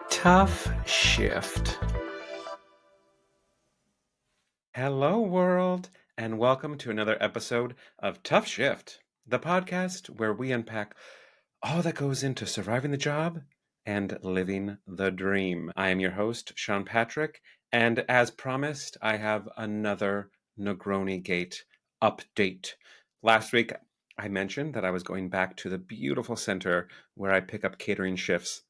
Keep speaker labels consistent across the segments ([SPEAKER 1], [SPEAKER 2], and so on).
[SPEAKER 1] TUFF SHIFT. Hello, world, and welcome to another episode of TUFF SHIFT, the podcast where we unpack all that goes into surviving the job and living the dream. I am your host, Sean Patrick, and as promised, I have another Negroni Gate update. Last week, I mentioned that I was going back to the beautiful center where I pick up catering shifts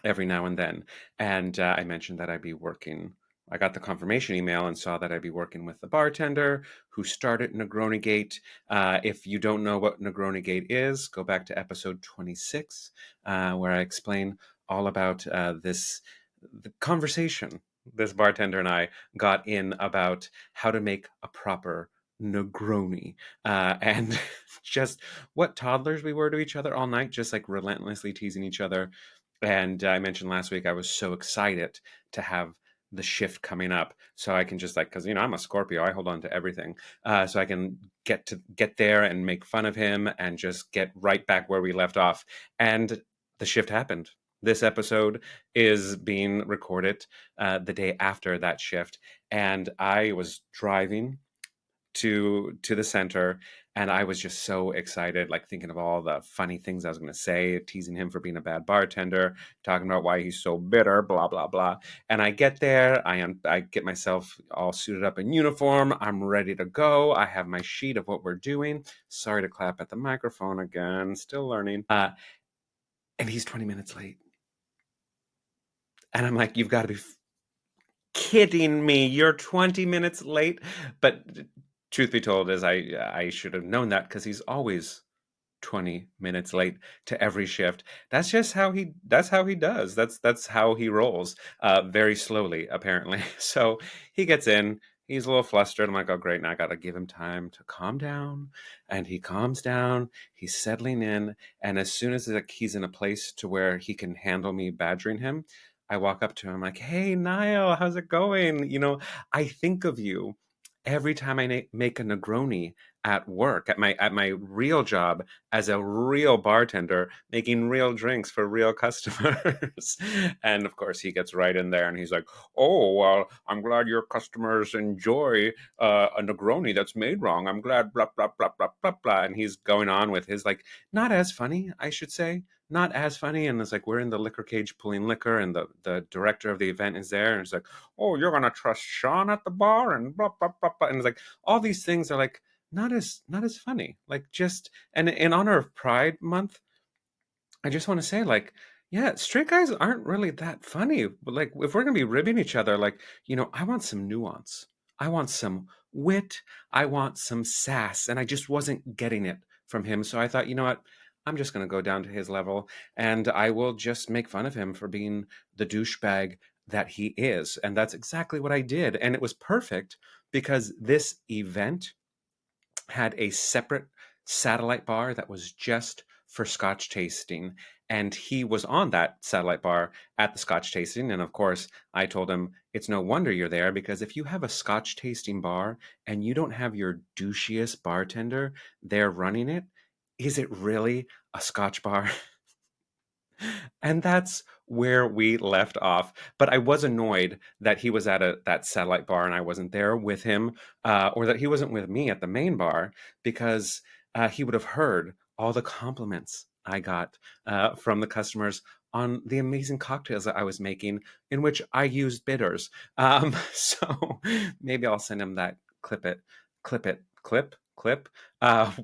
[SPEAKER 1] every now and then. And I mentioned that I'd be working. I got the confirmation email and saw that I'd be working with the bartender who started Negroni Gate. If you don't know what Negroni Gate is, go back to episode 26, where I explain all about the conversation this bartender and I got in about how to make a proper Negroni, and just what toddlers we were to each other all night, just like relentlessly teasing each other. And I mentioned last week I was so excited to have the shift coming up, so I can just because I'm a Scorpio, I hold on to everything, so I can get there and make fun of him and just get right back where we left off. And the shift happened. This episode is being recorded the day after that shift, and I was driving to the center, and I was just so excited, like thinking of all the funny things I was going to say, teasing him for being a bad bartender, talking about why he's so bitter, blah blah blah. And I get there, I get myself all suited up in uniform, I'm ready to go, I have my sheet of what we're doing. Sorry to clap at the microphone again, still learning. And he's 20 minutes late, and I'm like, you've got to be kidding me, you're 20 minutes late. But truth be told is I should have known that, because he's always 20 minutes late to every shift. That's just how he does. That's how he rolls, very slowly apparently. So he gets in, he's a little flustered. I'm like, oh great, now I gotta give him time to calm down. And he calms down, he's settling in, and as soon as he's in a place to where he can handle me badgering him, I walk up to him like, hey Niall, how's it going? I think of you every time I make a Negroni at work, at my real job as a real bartender, making real drinks for real customers. And of course he gets right in there and he's like, oh well, I'm glad your customers enjoy a Negroni that's made wrong, I'm glad, blah blah blah blah blah blah. And he's going on with his, like, not as funny, I should say, not as funny. And it's like, we're in the liquor cage pulling liquor, and the director of the event is there, and it's like, oh, you're gonna trust Sean at the bar, and blah blah blah blah. And it's like, all these things are like not as funny. Like, just, and in honor of Pride Month, I just want to say, like, yeah, straight guys aren't really that funny. But like, if we're gonna be ribbing each other, like, I want some nuance, I want some wit, I want some sass, and I just wasn't getting it from him. So I thought, you know what, I'm just gonna go down to his level, and I will just make fun of him for being the douchebag that he is. And that's exactly what I did, and it was perfect, because this event had a separate satellite bar that was just for Scotch tasting. And he was on that satellite bar at the Scotch tasting. And of course, I told him, it's no wonder you're there, because if you have a Scotch tasting bar and you don't have your douchiest bartender there running it, is it really a Scotch bar? And that's where we left off. But I was annoyed that he was at that satellite bar and I wasn't there with him, or that he wasn't with me at the main bar, because he would have heard all the compliments I got from the customers on the amazing cocktails that I was making, in which I used bitters. So maybe I'll send him that clip,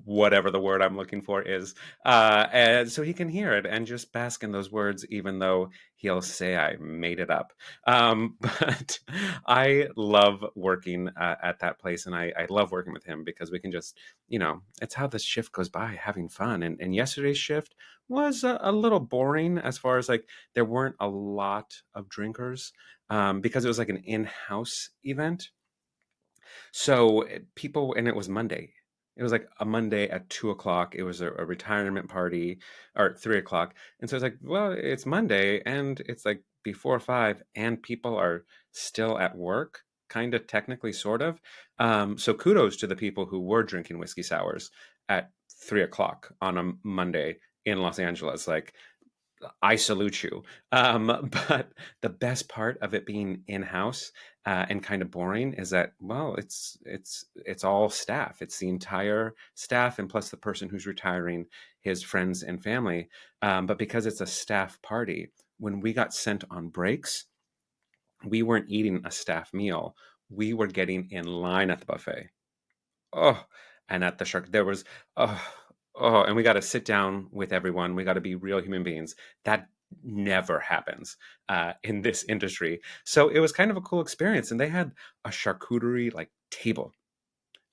[SPEAKER 1] whatever the word I'm looking for is, and so he can hear it and just bask in those words, even though he'll say I made it up. But I love working at that place, and I love working with him, because we can just, it's how the shift goes by, having fun. And yesterday's shift was a little boring, as far as like, there weren't a lot of drinkers, because it was like an in-house event. So people, and it was Monday. It was like a Monday at 2 o'clock. It was a retirement party, or 3 o'clock. And so it's like, well, it's Monday and it's like before 5, and people are still at work, kind of technically, sort of. So kudos to the people who were drinking whiskey sours at 3 o'clock on a Monday in Los Angeles. Like, I salute you. But the best part of it being in house and kind of boring is that, well, it's all staff. It's the entire staff, and plus the person who's retiring, his friends and family. But because it's a staff party, when we got sent on breaks, we weren't eating a staff meal. We were getting in line at the buffet. Oh, and at the shark, there was, oh, oh, and we got to sit down with everyone. We got to be real human beings. That never happens in this industry. So it was kind of a cool experience. And they had a charcuterie like table,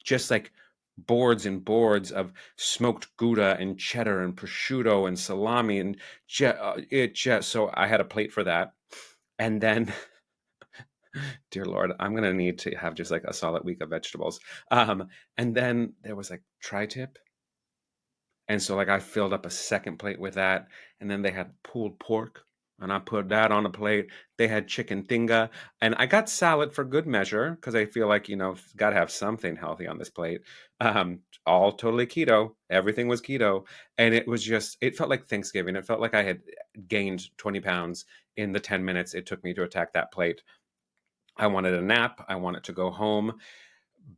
[SPEAKER 1] just like boards and boards of smoked Gouda and cheddar and prosciutto and salami and it just, so I had a plate for that. And then dear Lord, I'm gonna need to have just like a solid week of vegetables. And then there was like tri-tip. And so like I filled up a second plate with that. And then they had pulled pork. And I put that on a plate. They had chicken tinga. And I got salad for good measure because I feel like, gotta have something healthy on this plate. All totally keto. Everything was keto. And it was just, it felt like Thanksgiving. It felt like I had gained 20 pounds in the 10 minutes it took me to attack that plate. I wanted a nap. I wanted to go home,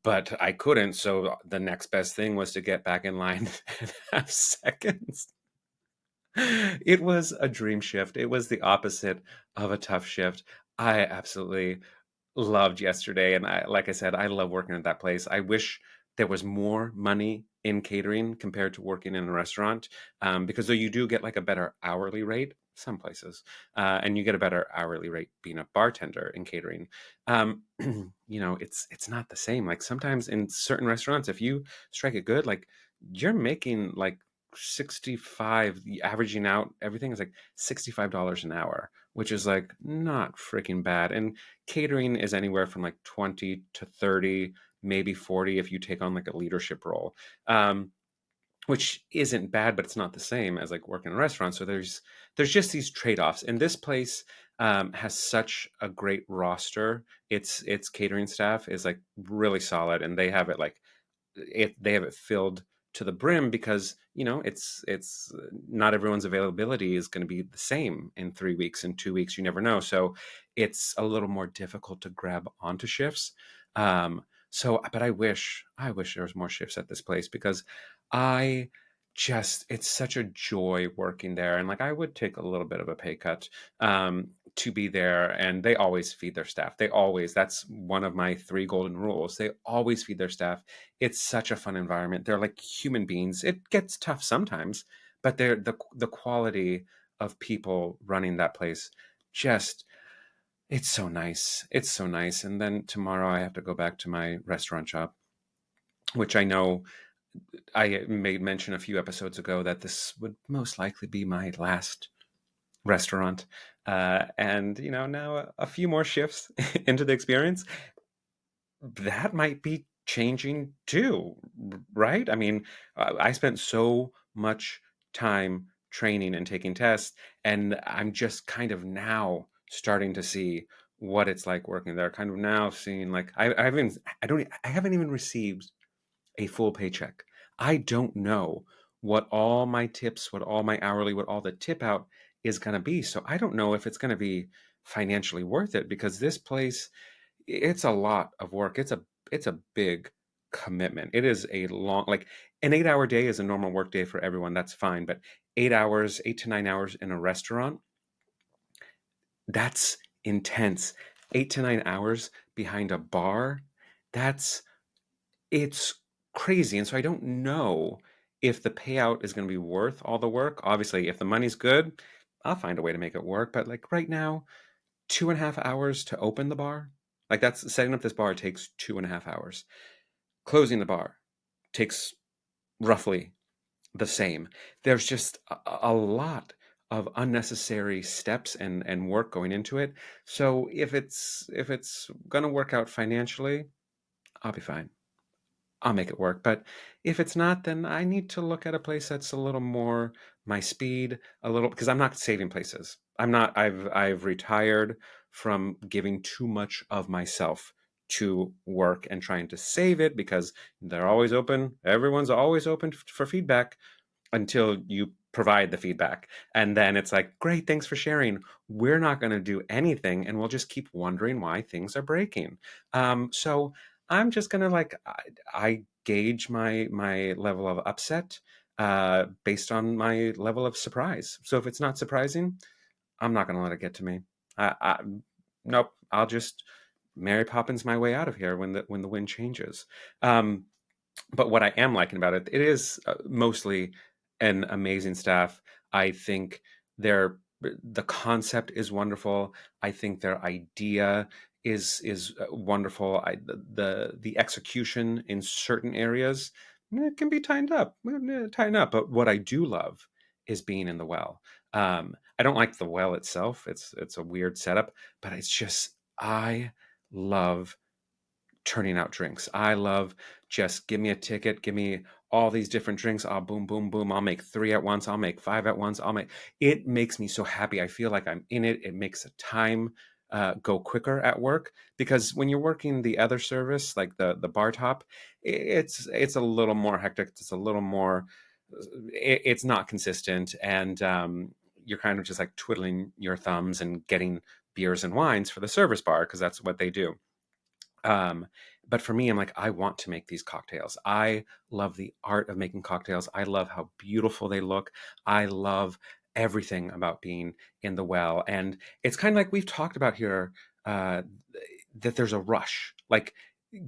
[SPEAKER 1] but I couldn't. So the next best thing was to get back in line and have seconds. It was a dream shift. It was the opposite of a tough shift. I absolutely loved yesterday. And like I said, I love working at that place. I wish there was more money in catering compared to working in a restaurant, because though you do get like a better hourly rate, some places, and you get a better hourly rate being a bartender in catering. It's not the same. Like sometimes in certain restaurants, if you strike it good, like you're making like 65, averaging out everything is like $65 an hour, which is like not freaking bad. And catering is anywhere from like 20 to 30, maybe 40 if you take on like a leadership role, which isn't bad, but it's not the same as like working in a restaurant. So there's just these trade-offs. And this place has such a great roster. Its catering staff is like really solid, and they have it like they have it filled to the brim because it's not everyone's availability is going to be the same in 3 weeks, in 2 weeks, you never know. So it's a little more difficult to grab onto shifts. But I wish there was more shifts at this place because I it's such a joy working there, and like I would take a little bit of a pay cut to be there. And they always feed their staff. That's one of my 3 golden rules. They always feed their staff. It's such a fun environment. They're like human beings. It gets tough sometimes, but they're the quality of people running that place, just it's so nice. It's so nice. And then tomorrow I have to go back to my restaurant job, which I know I made mention a few episodes ago that this would most likely be my last restaurant. And now a few more shifts into the experience, that might be changing too, right? I mean, I spent so much time training and taking tests, and I'm just kind of now starting to see what it's like working there. Kind of now seeing like I haven't even received a full paycheck. I don't know what all my tips, what all my hourly, what all the tip out is going to be. So I don't know if it's going to be financially worth it because this place, it's a lot of work. It's a big commitment. It is a long, like an 8-hour day is a normal work day for everyone. That's fine. But 8 hours, 8 to 9 hours in a restaurant, that's intense. 8 to 9 hours behind a bar, that's it's crazy. And so I don't know if the payout is going to be worth all the work. Obviously, if the money's good, I'll find a way to make it work. But like right now, 2.5 hours to open the bar, like that's setting up this bar takes 2.5 hours. Closing the bar takes roughly the same. There's just a lot of unnecessary steps and work going into it. So if it's gonna work out financially, I'll be fine. I'll make it work. But if it's not, then I need to look at a place that's a little more my speed, a little because I'm not saving places. I'm not. I've retired from giving too much of myself to work and trying to save it because they're always open. Everyone's always open for feedback until you provide the feedback. And then it's like, great, thanks for sharing. We're not going to do anything and we'll just keep wondering why things are breaking. So I'm just going to I gauge my level of upset based on my level of surprise. So if it's not surprising, I'm not going to let it get to me. I, nope, I'll just Mary Poppins my way out of here when the wind changes. Um, but what I am liking about it, it is mostly an amazing staff. I think the concept is wonderful. I think their idea is wonderful. The execution in certain areas it can be tightened up. But what I do love is being in the well. I don't like the well itself. It's a weird setup, but it's just I love turning out drinks. I love just give me a ticket, give me all these different drinks. I'll boom, boom, boom. I'll make 3 at once. I'll make 5 at once. It makes me so happy. I feel like I'm in it. It makes the time go quicker at work because when you're working the other service, like the bar top, it's a little more hectic. It's a little more, it's not consistent. And you're kind of just like twiddling your thumbs and getting beers and wines for the service bar because that's what they do. Um, but for me, I'm like, I want to make these cocktails. I love the art of making cocktails. I love how beautiful they look. I love everything about being in the well. And it's kind of like we've talked about here uh, that there's a rush. Like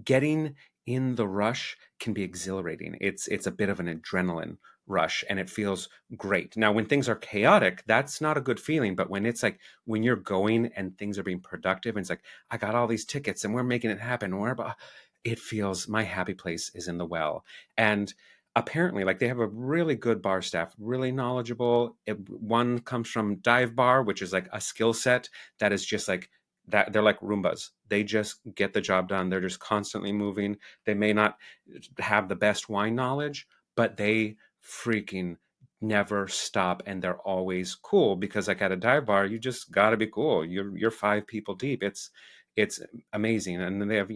[SPEAKER 1] getting in the rush can be exhilarating. It's a bit of an adrenaline rush and it feels great. Now, when things are chaotic, that's not a good feeling. But when it's like when you're going and things are being productive, and it's like I got all these tickets and we're making it happen. It feels my happy place is in the well. And apparently, like they have a really good bar staff, really knowledgeable. One comes from Dive Bar, which is like a skill set that is just like that they're like Roombas. They just get the job done. They're just constantly moving. They may not have the best wine knowledge, but they freaking never stop and they're always cool because like at a dive bar, you just got to be cool. You're 5 people deep. It's amazing. And then they have,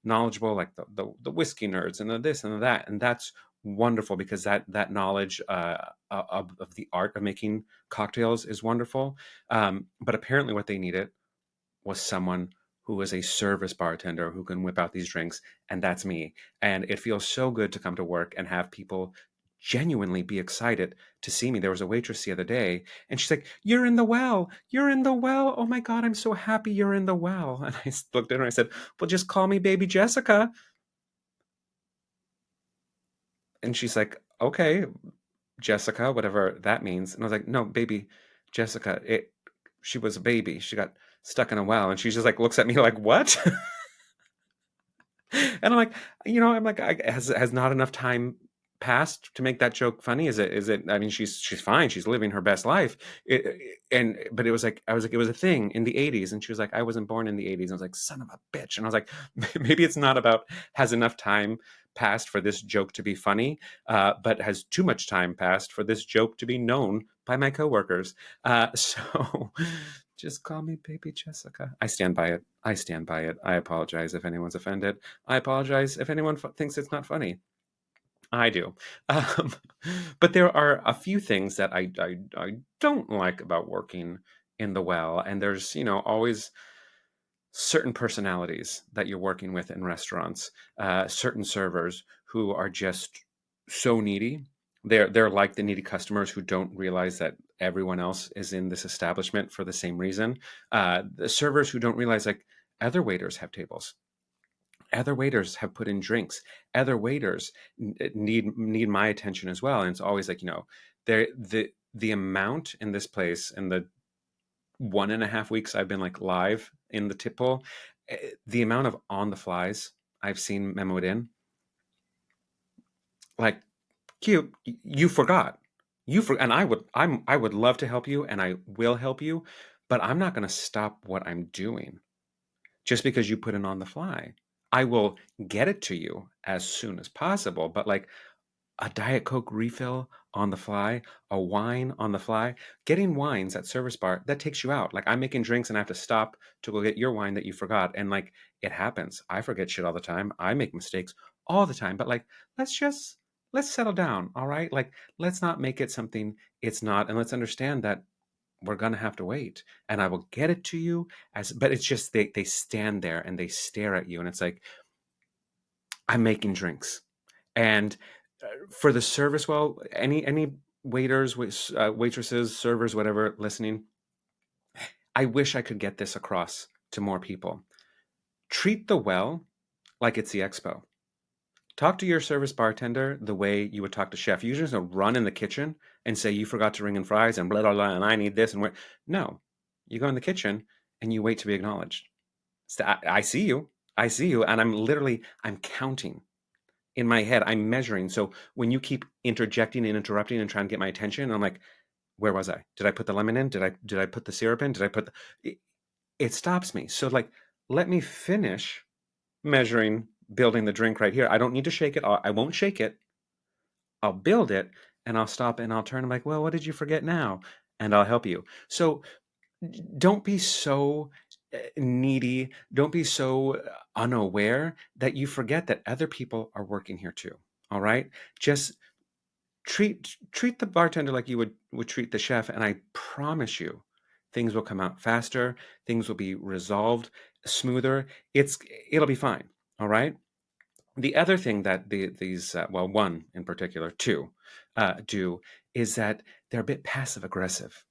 [SPEAKER 1] knowledgeable like the whiskey nerds and the this and the that. And that's wonderful because that knowledge of the art of making cocktails is wonderful. But apparently what they needed was someone who was a service bartender who can whip out these drinks, and that's me. And it feels so good to come to work and have people genuinely be excited to see me. There was a waitress the other day, and she's like, "You're in the well. You're in the well. Oh my God, I'm so happy you're in the well." And I looked at her and I said, "Well, just call me Baby Jessica." And she's like, "Okay, Jessica, whatever that means." And I was like, "No, Baby Jessica. She was a baby. She got stuck in a well." And she just like looks at me like, "What?" And I'm like, has not enough time passed to make that joke funny? Is it, I mean, she's fine. She's living her best life. But it was like, I was like, it was a thing in the 80s. And she was like, I wasn't born in the 80s. And I was like, son of a bitch. And I was like, maybe it's not about has enough time passed for this joke to be funny, but has too much time passed for this joke to be known by my coworkers. So just call me Baby Jessica. I stand by it. I stand by it. I apologize if anyone's offended. I apologize if anyone thinks it's not funny. I do. Um, but there are a few things that I don't like about working in the well. And there's, always certain personalities that you're working with in restaurants, certain servers who are just so needy. They're like the needy customers who don't realize that everyone else is in this establishment for the same reason. The servers who don't realize like other waiters have tables, other waiters have put in drinks, other waiters need my attention as well. And it's always like there the amount in this place in the 1.5 weeks I've been like live in the tip bowl, the amount of on the flies I've seen memoed in, like, cute, you forgot. And I would love to help you and I will help you, but I'm not going to stop what I'm doing just because you put it on the fly. I will get it to you as soon as possible, but like a Diet Coke refill on the fly, a wine on the fly. Getting wines at service bar, that takes you out. Like, I'm making drinks and I have to stop to go get your wine that you forgot. And like, it happens. I forget shit all the time. I make mistakes all the time. But like, let's settle down. All right. Like, let's not make it something it's not. And let's understand that we're gonna have to wait. And I will get it to you but it's just they stand there and they stare at you. And it's like, I'm making drinks. And for the service, well, any waiters, waitresses, servers, whatever, listening, I wish I could get this across to more people. Treat the well like it's the expo. Talk to your service bartender the way you would talk to chef. You just don't run in the kitchen and say you forgot to ring in fries and blah blah blah, and I need this and where. No, you go in the kitchen and you wait to be acknowledged. So I see you, and I'm counting in my head. I'm measuring. So when you keep interjecting and interrupting and trying to get my attention, I'm like, where was I? Did I put the lemon in? Did I put the syrup in? Did I put it stops me. So like, let me finish measuring, building the drink right here. I don't need to shake it. I won't shake it. I'll build it and I'll stop and I'll turn. I'm like, well, what did you forget now? And I'll help you. So don't be so needy. Don't be so unaware that you forget that other people are working here too. All right. Just treat the bartender like you would treat the chef, and I promise you, things will come out faster. Things will be resolved smoother. It'll be fine. All right. The other thing that these well, one in particular, two do is that they're a bit passive aggressive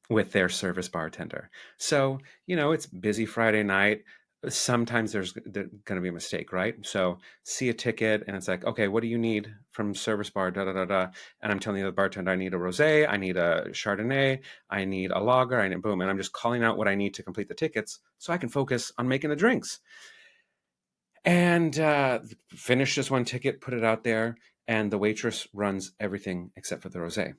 [SPEAKER 1] with their service bartender. So, it's busy Friday night. Sometimes there's going to be a mistake, right? So, see a ticket and it's like, okay, what do you need from service bar? Da da da da. And I'm telling the bartender, I need a rosé, I need a Chardonnay, I need a lager, I need boom. And I'm just calling out what I need to complete the tickets so I can focus on making the drinks. And finish this one ticket, put it out there, and the waitress runs everything except for the rosé.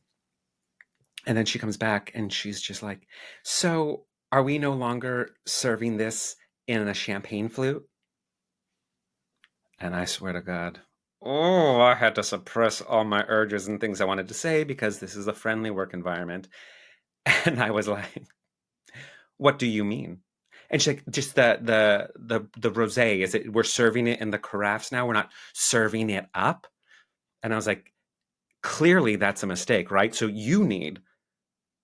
[SPEAKER 1] And then she comes back and she's just like, so are we no longer serving this in a champagne flute? And I swear to God, oh, I had to suppress all my urges and things I wanted to say because this is a friendly work environment. And I was like, what do you mean? And she's like, just the rosé, is it, we're serving it in the carafes now? We're not serving it up? And I was like, clearly that's a mistake, right? So you need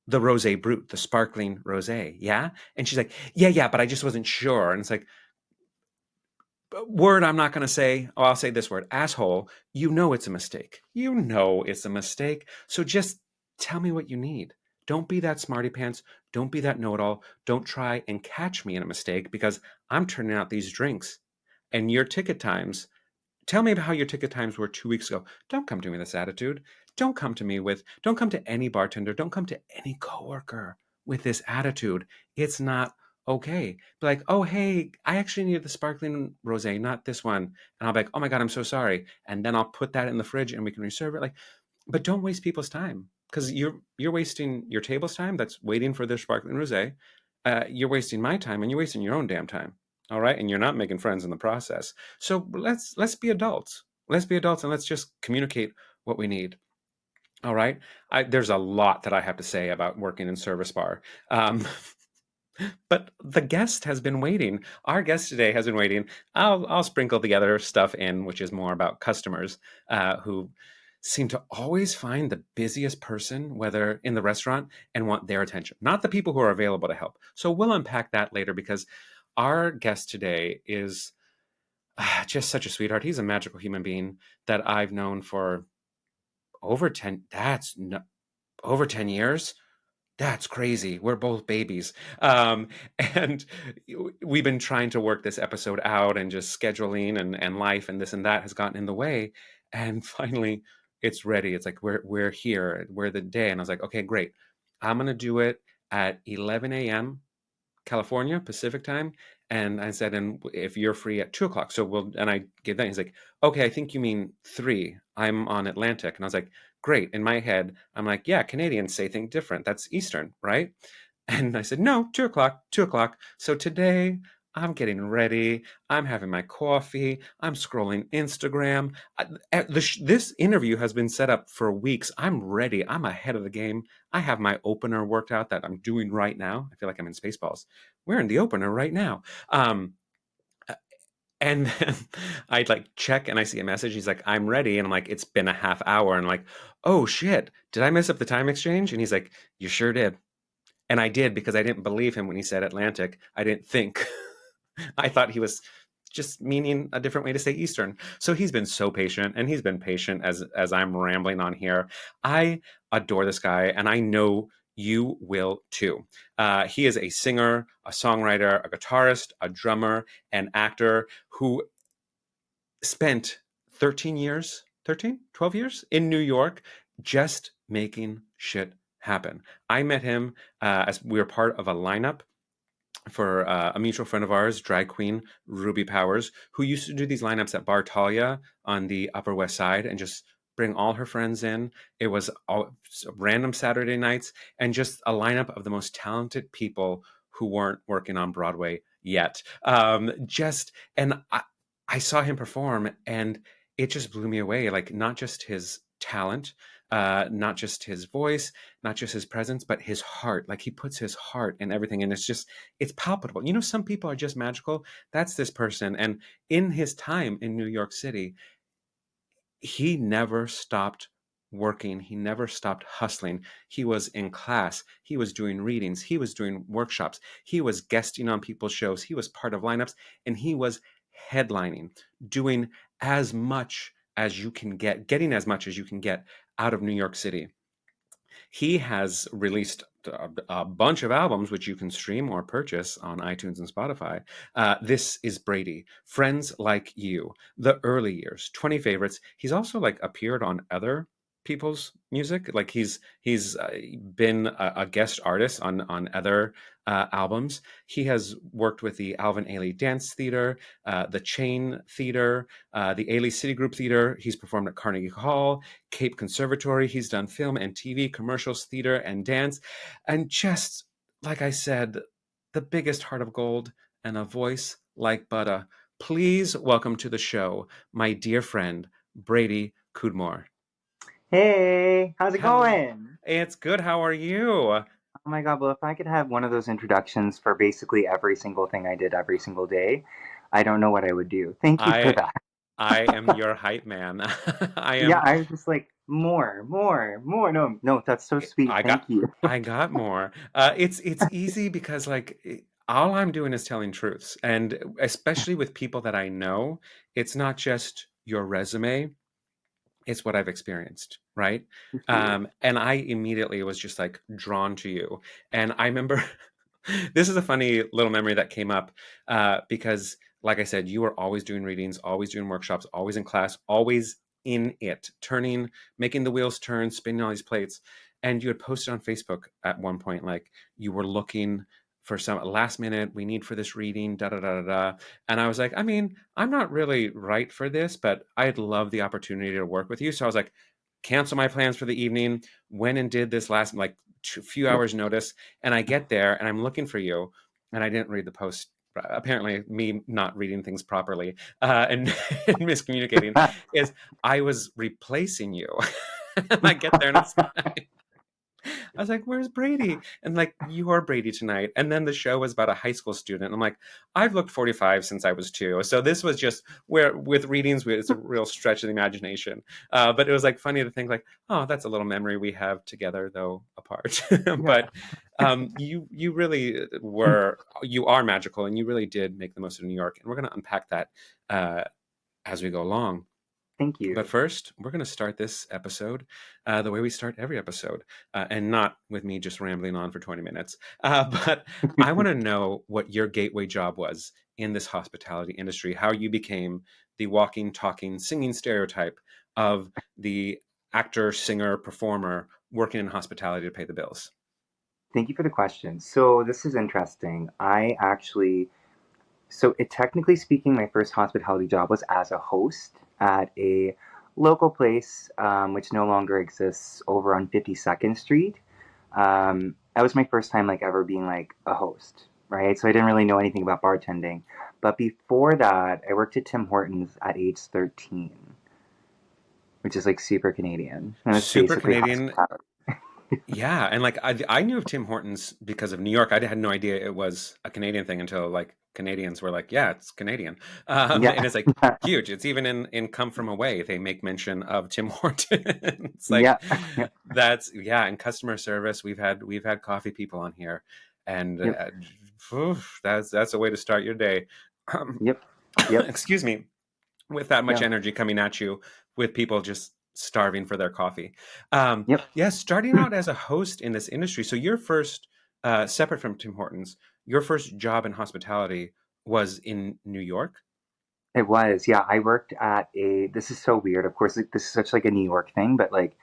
[SPEAKER 1] the Rosé Brut, the sparkling rosé, yeah? And she's like, yeah, but I just wasn't sure. And it's like, word I'm not going to say. Oh, I'll say this word, asshole. You know it's a mistake. You know it's a mistake. So just tell me what you need. Don't be that smarty pants. Don't be that know-it-all. Don't try and catch me in a mistake because I'm turning out these drinks. And your ticket times, tell me about how your ticket times were 2 weeks ago. Don't come to me with this attitude. Don't come to any bartender, don't come to any coworker with this attitude. It's not okay. Be like, oh, hey, I actually need the sparkling rosé, not this one. And I'll be like, oh my God, I'm so sorry. And then I'll put that in the fridge and we can reserve it. Like, but don't waste people's time because you're wasting your table's time that's waiting for their sparkling rosé. You're wasting my time and you're wasting your own damn time. All right. And you're not making friends in the process. So let's be adults. Let's be adults and let's just communicate what we need. All right. There's a lot that I have to say about working in service bar. But the guest has been waiting. Our guest today has been waiting. I'll sprinkle the other stuff in, which is more about customers who seem to always find the busiest person, whether in the restaurant, and want their attention, not the people who are available to help. So we'll unpack that later because our guest today is just such a sweetheart. He's a magical human being that I've known for over 10. Over 10 years. That's crazy. We're both babies. And we've been trying to work this episode out and just scheduling and life and this and that has gotten in the way. And finally it's ready. It's like, we're here. We're the day. And I was like, okay, great. I'm going to do it at 11 a.m. California Pacific time. And I said, and if you're free at 2 o'clock, and I gave that. He's like, okay, I think you mean 3. I'm on Atlantic. And I was like, great. In my head, I'm like, yeah, Canadians say think different. That's Eastern, right? And I said, no, 2 o'clock. So today I'm getting ready. I'm having my coffee. I'm scrolling Instagram. This interview has been set up for weeks. I'm ready. I'm ahead of the game. I have my opener worked out that I'm doing right now. I feel like I'm in Spaceballs. We're in the opener right now. Um, and then I'd like check and I see a message. He's like, I'm ready. And I'm like, it's been a half hour. And I'm like, oh shit, did I mess up the time exchange? And he's like, you sure did. And I did because I didn't believe him when he said Atlantic. I didn't think. I thought he was just meaning a different way to say Eastern. So he's been so patient, and he's been patient as I'm rambling on here. I adore this guy, and I know you will too. He is a singer, a songwriter, a guitarist, a drummer, an actor who spent 13 years, 13, 12 years in New York just making shit happen. I met him as we were part of a lineup for a mutual friend of ours, drag queen Ruby Powers, who used to do these lineups at Bar Talia on the Upper West Side and just bring all her friends in. It was all random Saturday nights and just a lineup of the most talented people who weren't working on Broadway yet. I saw him perform, and it just blew me away. Like, not just his talent, not just his voice, not just his presence, but his heart. Like, he puts his heart in everything, and it's palpable. You know, some people are just magical. That's this person. And in his time in New York City, he never stopped working. He never stopped hustling. He was in class. He was doing readings. He was doing workshops. He was guesting on people's shows. He was part of lineups, and he was headlining, doing as much as you can get, getting as much as you can get out of New York City. He has released a bunch of albums, which you can stream or purchase on iTunes and Spotify. This is Brady, Friends Like You, The Early Years, 20 Favorites. He's also like appeared on other people's music. Like he's been a guest artist on other albums. He has worked with the Alvin Ailey Dance Theater, the Chain Theater, the Ailey City Group Theater. He's performed at Carnegie Hall, Cape Conservatory. He's done film and TV, commercials, theater, and dance. And just like I said, the biggest heart of gold and a voice like butter. Please welcome to the show my dear friend, Brady Cudmore.
[SPEAKER 2] Hey, how's it
[SPEAKER 1] Hello.
[SPEAKER 2] going?
[SPEAKER 1] It's good. How are you?
[SPEAKER 2] Oh my God, well, if I could have one of those introductions for basically every single thing I did every single day, I don't know what I would do. Thank you for
[SPEAKER 1] I
[SPEAKER 2] that.
[SPEAKER 1] I am your hype man. I
[SPEAKER 2] Yeah,
[SPEAKER 1] am
[SPEAKER 2] I was just like, more, more, more. No, no, that's so sweet.
[SPEAKER 1] I
[SPEAKER 2] Thank
[SPEAKER 1] got
[SPEAKER 2] you.
[SPEAKER 1] I got more. It's easy because all I'm doing is telling truths, and especially with people that I know, it's not just your resume; it's what I've experienced, right?
[SPEAKER 2] Appreciate it.
[SPEAKER 1] And I immediately was just like drawn to you. And I remember this is a funny little memory that came up because, like I said, you were always doing readings, always doing workshops, always in class, always in it, turning, making the wheels turn, spinning all these plates. And you had posted on Facebook at one point, like you were looking for some last minute, we need for this reading, da da da da da. And I was like, I mean, I'm not really right for this, but I'd love the opportunity to work with you. So I was like, cancel my plans for the evening. Went and did this last like few hours notice, and I get there and I'm looking for you, and I didn't read the post. Apparently, me not reading things properly and, and miscommunicating is I was replacing you. And I get there and it's I was like, "Where's Brady?" And like, "You are Brady tonight." And then the show was about a high school student. I'm like, "I've looked 45 since I was 2." So this was just where with readings, it's a real stretch of the imagination. But it was like funny to think like, "Oh, that's a little memory we have together, though apart."
[SPEAKER 2] Yeah.
[SPEAKER 1] But you really were you are magical, and you really did make the most of New York. And we're going to unpack that uh, as we go along.
[SPEAKER 2] Thank
[SPEAKER 1] But
[SPEAKER 2] you.
[SPEAKER 1] first, we're going to start this episode the way we start every episode, and not with me just rambling on for 20 minutes. But I want to know what your gateway job was in this hospitality industry, how you became the walking, talking, singing stereotype of the actor, singer, performer working in hospitality to pay the bills.
[SPEAKER 2] Thank you for the question. So this is interesting. Technically speaking, my first hospitality job was as a host at a local place, which no longer exists over on 52nd Street. That was my first time like ever being like a host. right? So I didn't really know anything about bartending. But before that, I worked at Tim Hortons at age 13, which is like super Canadian. And it's
[SPEAKER 1] Super
[SPEAKER 2] basically
[SPEAKER 1] Canadian.
[SPEAKER 2] hospitality.
[SPEAKER 1] Yeah, and like I knew of Tim Hortons because of New York. I had no idea it was a Canadian thing until like Canadians were like, "Yeah, it's Canadian,"
[SPEAKER 2] Yeah,
[SPEAKER 1] and it's like huge. It's even in Come From Away they make mention of Tim Hortons.
[SPEAKER 2] yeah,
[SPEAKER 1] Like
[SPEAKER 2] yeah,
[SPEAKER 1] that's yeah, and customer service. We've had coffee people on here, and
[SPEAKER 2] yep,
[SPEAKER 1] that's a way to start your day. Um,
[SPEAKER 2] yep, yep,
[SPEAKER 1] excuse me, with that much
[SPEAKER 2] yeah,
[SPEAKER 1] energy coming at you, with people just starving for their coffee.
[SPEAKER 2] yep.
[SPEAKER 1] Yeah, starting out as a host in this industry. So your first, separate from Tim Hortons, your first job in hospitality was in New York.
[SPEAKER 2] It was, yeah. I worked at a. This is so weird. Of course, like, this is such like a New York thing, but like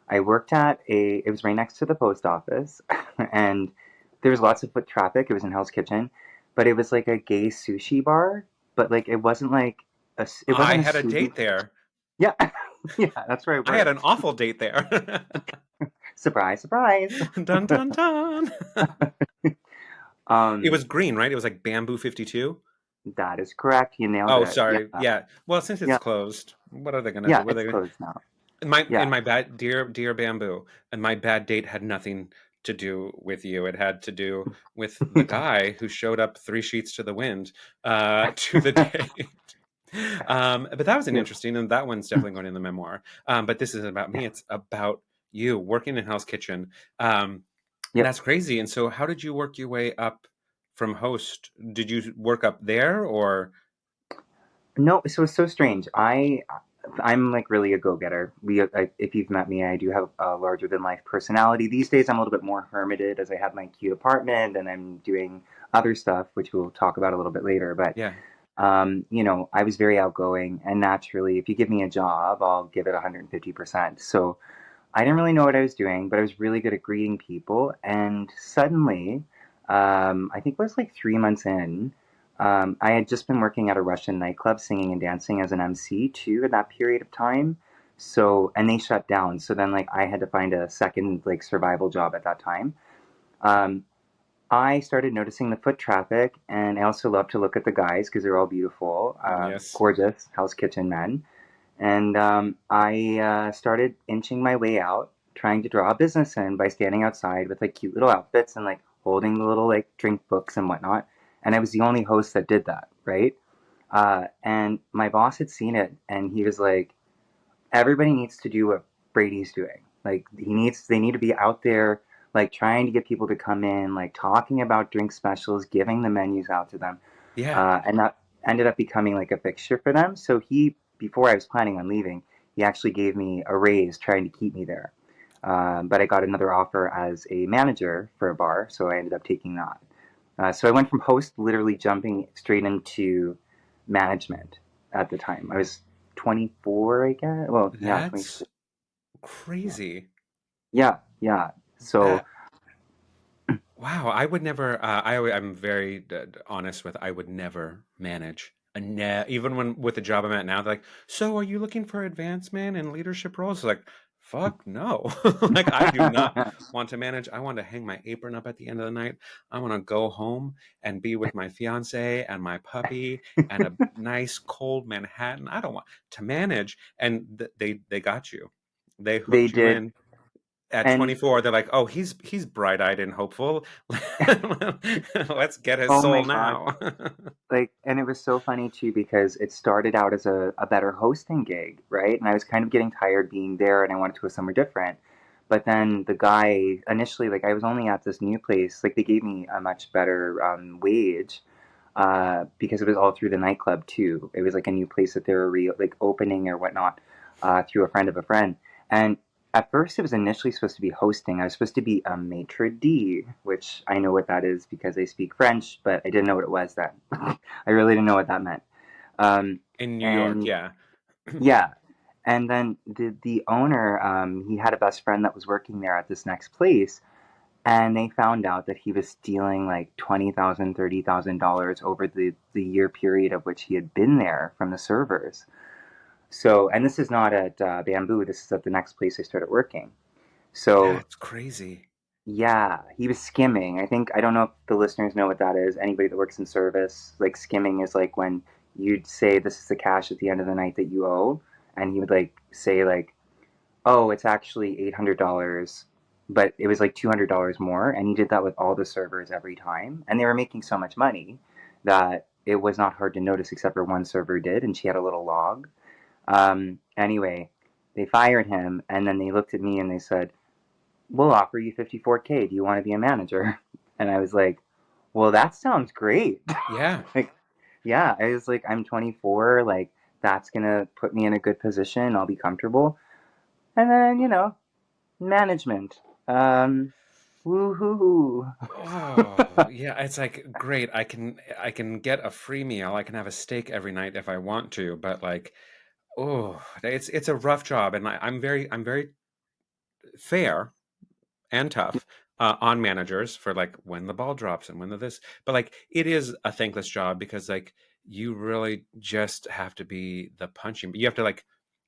[SPEAKER 2] I worked at a. It was right next to the post office, and there was lots of foot traffic. It was in Hell's Kitchen, but it was like a gay sushi bar. But like it wasn't like It
[SPEAKER 1] I
[SPEAKER 2] wasn't a
[SPEAKER 1] had a
[SPEAKER 2] sushi.
[SPEAKER 1] date there.
[SPEAKER 2] Yeah, yeah. That's where I
[SPEAKER 1] I had an
[SPEAKER 2] worked.
[SPEAKER 1] awful date there.
[SPEAKER 2] Surprise, surprise.
[SPEAKER 1] Dun dun dun. It
[SPEAKER 2] um,
[SPEAKER 1] was green, right? It was like Bamboo 52.
[SPEAKER 2] that is correct. You nailed
[SPEAKER 1] Oh,
[SPEAKER 2] it. Yeah,
[SPEAKER 1] sorry. Yeah. Well, since it's
[SPEAKER 2] yeah,
[SPEAKER 1] closed, what are they gonna do?
[SPEAKER 2] yeah.
[SPEAKER 1] What are
[SPEAKER 2] It's
[SPEAKER 1] they gonna
[SPEAKER 2] closed now.
[SPEAKER 1] in
[SPEAKER 2] Yeah.
[SPEAKER 1] my bad dear bamboo, and my bad date had nothing to do with you. It had to do with the guy who showed up 3 sheets to the wind to the date. But that was an
[SPEAKER 2] Yep.
[SPEAKER 1] interesting, and that one's definitely going in the memoir. But this isn't about me, it's about you working in Hell's Kitchen. And
[SPEAKER 2] Yep.
[SPEAKER 1] that's crazy. And so how did you work your way up from host? Did you work up there or
[SPEAKER 2] No, so it's so strange. I'm like really a go-getter. If you've met me, I do have a larger than life personality. These days, I'm a little bit more hermited as I have my cute apartment and I'm doing other stuff, which we'll talk about a little bit later. But
[SPEAKER 1] yeah.
[SPEAKER 2] I was very outgoing, and naturally, if you give me a job, I'll give it 150%. So I didn't really know what I was doing, but I was really good at greeting people. And suddenly, I think it was like 3 months in, I had just been working at a Russian nightclub singing and dancing as an MC too in that period of time. So, and they shut down. So then, like, I had to find a second, like, survival job at that time. Um, I started noticing the foot traffic, and I also love to look at the guys because they're all beautiful,
[SPEAKER 1] Yes.
[SPEAKER 2] gorgeous Hell's Kitchen men. And I started inching my way out, trying to draw a business in by standing outside with like cute little outfits and like holding the little like drink books and whatnot. And I was the only host that did that, right? And my boss had seen it, and he was like, "Everybody needs to do what Brady's doing. Like they need to be out there, like trying to get people to come in, like talking about drink specials, giving the menus out to them."
[SPEAKER 1] Yeah.
[SPEAKER 2] And that ended up becoming like a fixture for them. So before I was planning on leaving, he actually gave me a raise trying to keep me there. But I got another offer as a manager for a bar, so I ended up taking that. So I went from host, literally jumping straight into management at the time. I was 24, I guess. Well, yeah,
[SPEAKER 1] That's
[SPEAKER 2] 24. Yeah,
[SPEAKER 1] crazy.
[SPEAKER 2] yeah, yeah. So
[SPEAKER 1] That wow, I would never. I'm very honest with. I would never manage. Even when with the job I'm at now, they're like, "So, are you looking for advancement and leadership roles?" Like, fuck no. Like, I do not want to manage. I want to hang my apron up at the end of the night. I want to go home and be with my fiance and my puppy and a nice cold Manhattan. I don't want to manage. And they got you. They
[SPEAKER 2] they
[SPEAKER 1] hooked you
[SPEAKER 2] did,
[SPEAKER 1] in at
[SPEAKER 2] and
[SPEAKER 1] 24. They're like, oh, he's bright-eyed and hopeful. Let's get his
[SPEAKER 2] oh my
[SPEAKER 1] soul
[SPEAKER 2] god,
[SPEAKER 1] now.
[SPEAKER 2] like, and it was so funny too because it started out as a better hosting gig, right? And I was kind of getting tired being there, and I wanted to go somewhere different. But then the guy initially, like, I was only at this new place, like they gave me a much better wage, because it was all through the nightclub too. It was like a new place that they were like opening or whatnot, through a friend of a friend. And at first, it was initially supposed to be hosting. I was supposed to be a maitre d', which I know what that is because I speak French, but I didn't know what it was then. I really didn't know what that meant. Um,
[SPEAKER 1] In New York,
[SPEAKER 2] and
[SPEAKER 1] yeah.
[SPEAKER 2] yeah, and then the owner, he had a best friend that was working there at this next place, and they found out that he was stealing like $20,000, $30,000 over the year period of which he had been there from the servers. So, and this is not at Bamboo. This is at the next place I started working. So
[SPEAKER 1] That's crazy.
[SPEAKER 2] Yeah, he was skimming. I think, I don't know if the listeners know what that is. Anybody that works in service, like skimming is like when you'd say this is the cash at the end of the night that you owe, and he would like say like, oh, it's actually $800, but it was like $200 more, and he did that with all the servers every time, and they were making so much money that it was not hard to notice, except for one server did, and she had a little log. Anyway, they fired him, and then they looked at me and they said, we'll offer you 54K. Do you want to be a manager? And I was like, well, that sounds great.
[SPEAKER 1] Yeah.
[SPEAKER 2] Like, yeah, I was like, I'm 24. Like, that's going to put me in a good position. I'll be comfortable. And then, management. Woohoo.
[SPEAKER 1] Oh, yeah, it's like great. I can get a free meal. I can have a steak every night if I want to, but like, oh, it's a rough job, and I'm very fair and tough on managers for like when the ball drops and when the this, but like it is a thankless job because like you really just have to be the punching. You have to like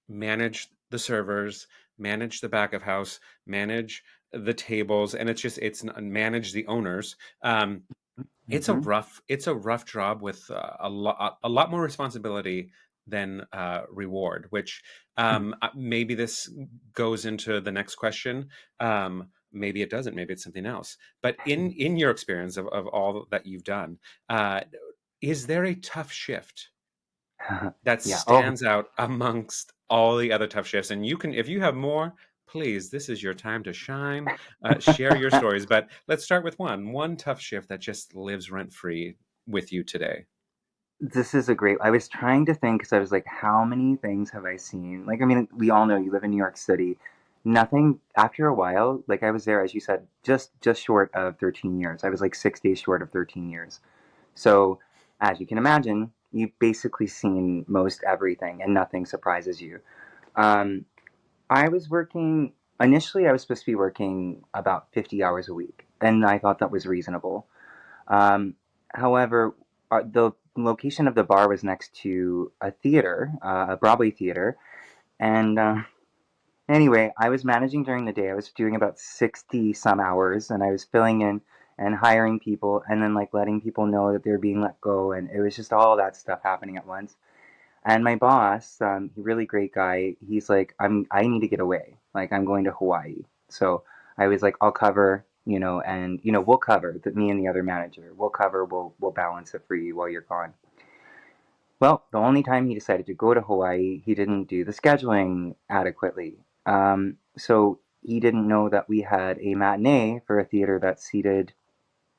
[SPEAKER 1] manage the servers, manage the back of house, manage the tables, and manage the owners.
[SPEAKER 2] Hmm.
[SPEAKER 1] It's a rough job with a lot more responsibility than reward. Which maybe this goes into the next question. Maybe it doesn't. Maybe it's something else. But in your experience of all that you've done, uh, is there a tough shift that
[SPEAKER 2] Yeah. Oh,
[SPEAKER 1] stands out amongst all the other tough shifts? And you can, if you have more, please, this is your time to shine. Share your stories. But let's start with one tough shift that just lives rent free with you today.
[SPEAKER 2] this is a great. I was trying to think because I was like, how many things have I seen? Like, I mean, we all know you live in New York City. Nothing after a while. Like, I was there, as you said, just short of 13 years. I was like 6 days short of 13 years. So, as you can imagine, you've basically seen most everything, and nothing surprises you. Um, I was working initially. I was supposed to be working about 50 hours a week, and I thought that was reasonable. Um, However, the location of the bar was next to a theater, a Broadway theater, and anyway, I was managing during the day. I was doing about 60 some hours, and I was filling in and hiring people, and then like letting people know that they're being let go, and it was just all that stuff happening at once. And my boss, really great guy, he's like, I need to get away. Like, I'm going to Hawaii. So I was like, I'll cover, and we'll cover that. Me and the other manager, we'll cover. We'll balance it for you while you're gone. Well, the only time he decided to go to Hawaii, he didn't do the scheduling adequately. So he didn't know that we had a matinee for a theater that seated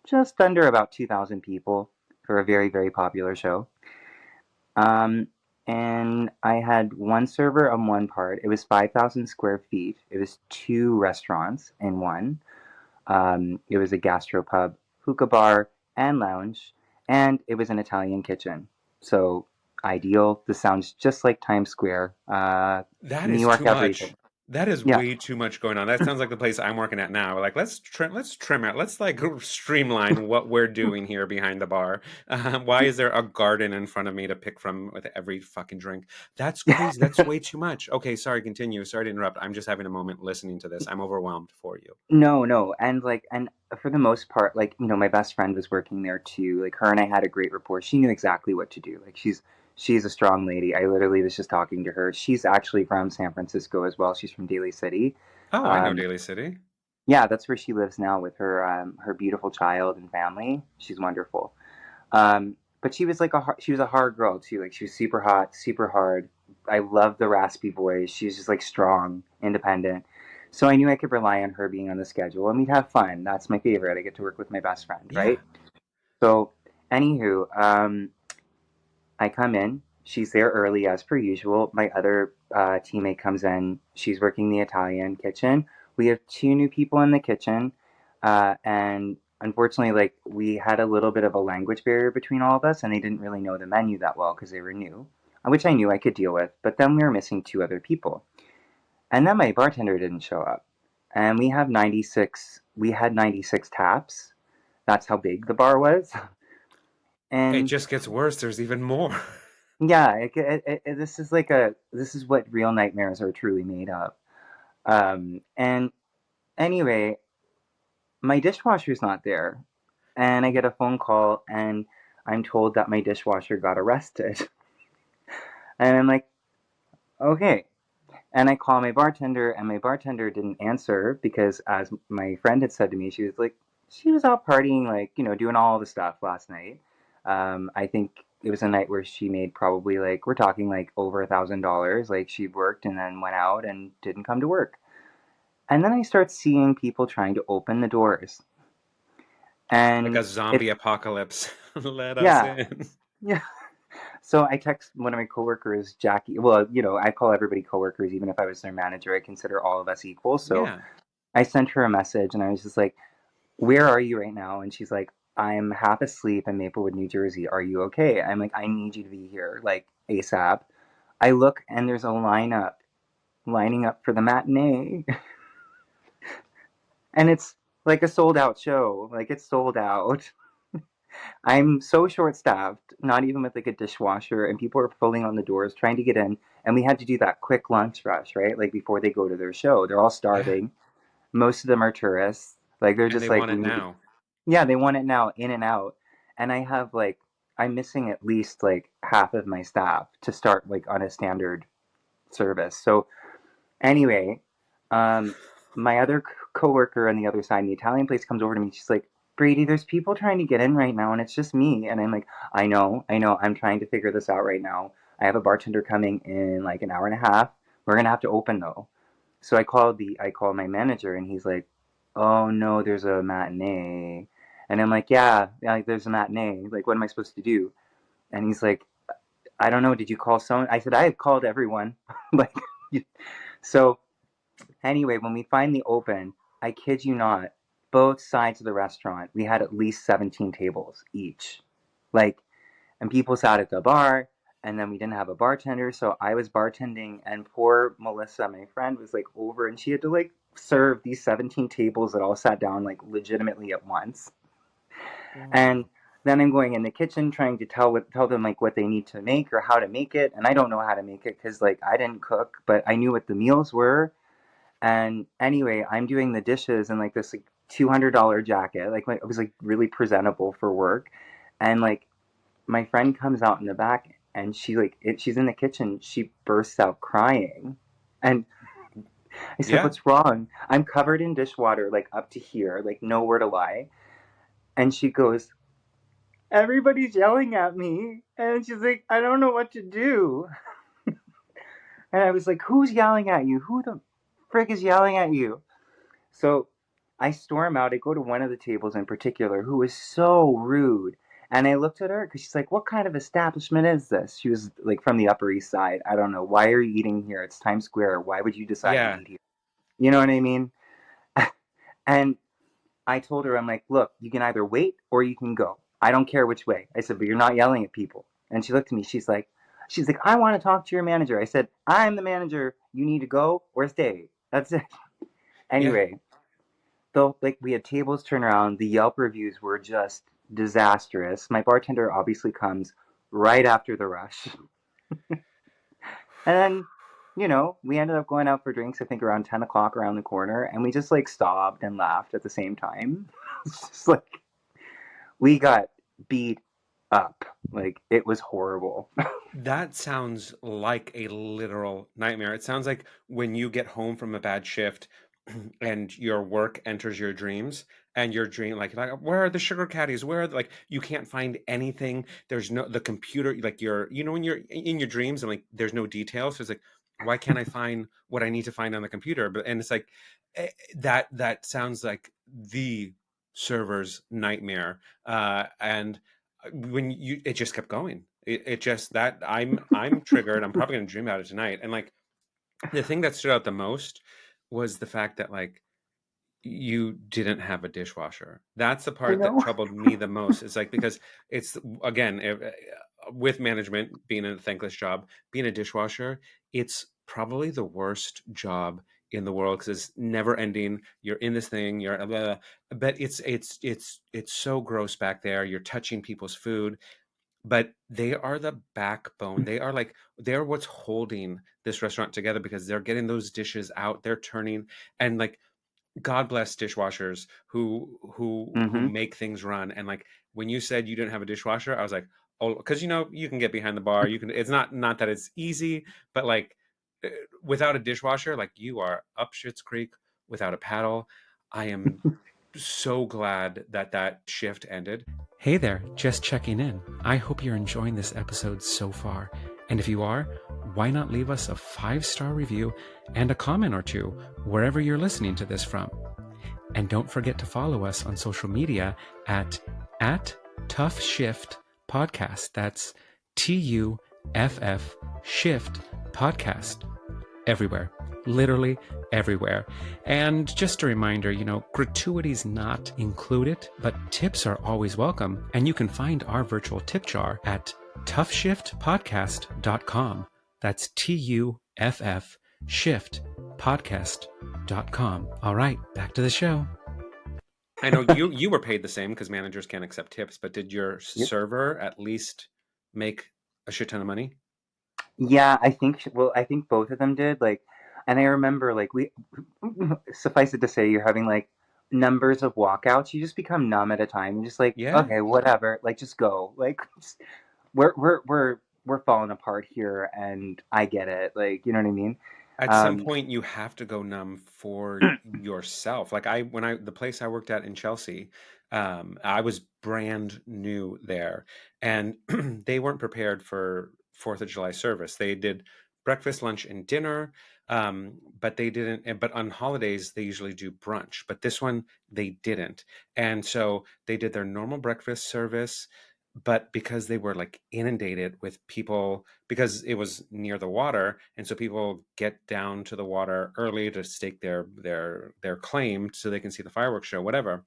[SPEAKER 2] just under about 2,000 people for a very, very popular show. Um, and I had one server on one part. It was 5,000 square feet. It was two restaurants in one. It was a gastropub, hookah bar, and lounge, and it was an Italian kitchen. So ideal. This sounds just like Times Square,
[SPEAKER 1] That
[SPEAKER 2] New
[SPEAKER 1] is
[SPEAKER 2] York,
[SPEAKER 1] too
[SPEAKER 2] everything.
[SPEAKER 1] much. That is
[SPEAKER 2] Yeah.
[SPEAKER 1] way too much going on. That sounds like the place I'm working at now. Like let's trim it. Let's like streamline what we're doing here behind the bar. Why is there a garden in front of me to pick from with every fucking drink? That's crazy. That's way too much. Okay, sorry. Continue. Sorry to interrupt. I'm just having a moment listening to this. I'm overwhelmed for you.
[SPEAKER 2] No, no, and for the most part, like my best friend was working there too. Like her and I had a great rapport. She knew exactly what to do. Like she's a strong lady. I literally was just talking to her. She's actually from San Francisco as well. She's from Daly City.
[SPEAKER 1] Oh, I know
[SPEAKER 2] Um,
[SPEAKER 1] Daly City.
[SPEAKER 2] yeah, that's where she lives now with her beautiful child and family. She's wonderful. But she was like she was a hard girl too. Like she was super hot, super hard. I love the raspy voice. She's just like strong, independent. So I knew I could rely on her being on the schedule, and we'd have fun. That's my favorite. I get to work with my best friend,
[SPEAKER 1] Yeah.
[SPEAKER 2] right? So, anywho, I come in. She's there early as per usual. My other teammate comes in. She's working the Italian kitchen. We have two new people in the kitchen, and unfortunately, like we had a little bit of a language barrier between all of us, and they didn't really know the menu that well because they were new, which I knew I could deal with. But then we were missing two other people, and then my bartender didn't show up, and we have 96. We had 96 taps. That's how big the bar was,
[SPEAKER 1] It
[SPEAKER 2] and
[SPEAKER 1] just gets worse. There's even more.
[SPEAKER 2] yeah, this is what real nightmares are truly made of. And anyway, my dishwasher's not there. And I get a phone call and I'm told that my dishwasher got arrested. And I'm like, okay. And I call my bartender, and my bartender didn't answer because, as my friend had said to me, she was like, she was out partying, like, doing all the stuff last night. I think it was a night where she made probably like, we're talking like over $1,000. Like, she worked and then went out and didn't come to work. And then I start seeing people trying to open the doors.
[SPEAKER 1] Like a
[SPEAKER 2] And
[SPEAKER 1] zombie
[SPEAKER 2] it,
[SPEAKER 1] apocalypse. Let us
[SPEAKER 2] yeah,
[SPEAKER 1] in.
[SPEAKER 2] yeah. So I text one of my coworkers, Jackie. Well, I call everybody coworkers, even if I was their manager. I consider all of us equal. So
[SPEAKER 1] Yeah.
[SPEAKER 2] I sent her a message and I was just like, "Where are you right now?" And she's like, "I'm half asleep in Maplewood, New Jersey. Are you okay?" I'm like, "I need you to be here, like ASAP." I look and there's a lineup lining up for the matinee, and it's like a sold out show. Like, it's sold out. I'm so short staffed, not even with like a dishwasher, and people are pulling on the doors trying to get in. And we had to do that quick lunch rush, right? Like, before they go to their show. They're all
[SPEAKER 1] Yeah.
[SPEAKER 2] starving. Most of them are tourists. Like, they're
[SPEAKER 1] And they
[SPEAKER 2] just like,
[SPEAKER 1] want it now.
[SPEAKER 2] yeah, they want it now, in and out. And I'm missing at least like half of my staff to start like on a standard service. So anyway, um, my other coworker on the other side in the Italian place comes over to me. She's like, "Brady, there's people trying to get in right now, and it's just me." And I'm like, I know. I'm trying to figure this out right now. I have a bartender coming in like an hour and a half. We're gonna have to open though." So I called my manager, and he's like, "Oh no, there's a matinee." And I'm like, yeah, like, there's a matinee. Like, what am I supposed to do? And he's like, "I don't know. Did you call someone?" I said, "I have called everyone." Like, so anyway, when we finally opened, I kid you not, both sides of the restaurant, we had at least 17 tables each. Like, and people sat at the bar, and then we didn't have a bartender, so I was bartending, and poor Melissa, my friend, was like over, and she had to like serve these 17 tables that all sat down like legitimately at once. And
[SPEAKER 1] Wow.
[SPEAKER 2] then I'm going in the kitchen trying to tell them like what they need to make or how to make it, and I don't know how to make it because like I didn't cook, but I knew what the meals were. And anyway, I'm doing the dishes in like this like $200 jacket. Like, it was like really presentable for work. And like my friend comes out in the back and she's in the kitchen. She bursts out crying. And I said,
[SPEAKER 1] Yeah.
[SPEAKER 2] "What's wrong?" I'm covered in dishwater, like up to here, like nowhere to lie. And she goes, "Everybody's yelling at me." And she's like, "I don't know what to do." And I was like, "Who's yelling at you? Who the frick is yelling at you?" So I storm out. I go to one of the tables in particular who was so rude. And I looked at her because she's like, "What kind of establishment is this?" She was like from the Upper East Side. I don't know. "Why are you eating here? It's Times Square. Why would you decide to
[SPEAKER 1] Yeah.
[SPEAKER 2] eat here?" You know what I mean? And I told her, I'm like, "Look, you can either wait or you can go. I don't care which way." I said, "But you're not yelling at people." And she looked at me. She's like, "I want to talk to your manager." I said, "I'm the manager. You need to go or stay. That's it."
[SPEAKER 1] Yeah.
[SPEAKER 2] Anyway, though, like, we had tables turn around, the Yelp reviews were just disastrous. My bartender obviously comes right after the rush. And then, we ended up going out for drinks, I think around 10 o'clock around the corner, and we just like stopped and laughed at the same time. It's just like, we got beat up. Like, it was horrible.
[SPEAKER 1] That sounds like a literal nightmare. It sounds like when you get home from a bad shift and your work enters your dreams and your dream like where are the sugar caddies? Where are like you can't find anything. There's no the computer like you're when you're in your dreams and like there's no details. So it's like why can't I find what I need to find on the computer? But and it's like that sounds like the server's nightmare. And when you it just kept going. It just that I'm triggered. I'm probably gonna dream about it tonight. And like the thing that stood out the most was the fact that like you didn't have a dishwasher. That's the
[SPEAKER 2] I
[SPEAKER 1] part that
[SPEAKER 2] know.
[SPEAKER 1] troubled me the most. It's like because it's again with management being a thankless job, being a dishwasher, it's probably the worst job in the world because it's never ending. You're in this thing, you're blah, blah, blah. But it's so gross back there. You're touching people's food, but they are the backbone. They are like they're what's holding this restaurant together because they're getting those dishes out, they're turning and like God bless dishwashers who
[SPEAKER 2] Mm-hmm.
[SPEAKER 1] make things run. And like when you said you didn't have a dishwasher, I was like, oh, because you can get behind the bar. You can. It's not that it's easy, but like uh, without a dishwasher, like you are up Schitt's Creek without a paddle. I am so glad that that shift ended. Hey there, just checking in. I hope you're enjoying this episode so far. And if you are, why not leave us a 5-star review and a comment or two wherever you're listening to this from? And don't forget to follow us on social media at TUFF SHIFT Podcast. That's TUFF Shift Podcast. Everywhere, literally everywhere. And just a reminder, gratuity's not included, but tips are always welcome. And you can find our virtual tip jar at tuffshiftpodcast.com. That's TUFF Shift Podcast.com. All right, back to the show. I know you were paid the same because managers can't accept tips, but did your
[SPEAKER 2] Yep.
[SPEAKER 1] server at least make a shit ton of money?
[SPEAKER 2] Yeah, I think both of them did. Like, and I remember like we suffice it to say, you're having like numbers of walkouts. You just become numb at a time. You're just like,
[SPEAKER 1] Yeah.
[SPEAKER 2] okay, whatever. Like, just go. Like, just, we're falling apart here, and I get it. Like, you know what I mean?
[SPEAKER 1] At some
[SPEAKER 2] Um,
[SPEAKER 1] point, you have to go numb for yourself. Like the place I worked at in Chelsea, I was brand new there, and they weren't prepared for Fourth of July service. They did breakfast, lunch, and dinner, but they didn't. But on holidays, they usually do brunch. But this one, they didn't, and so they did their normal breakfast service. But because they were like inundated with people, because it was near the water, and so people get down to the water early to stake their claim so they can see the fireworks show, whatever.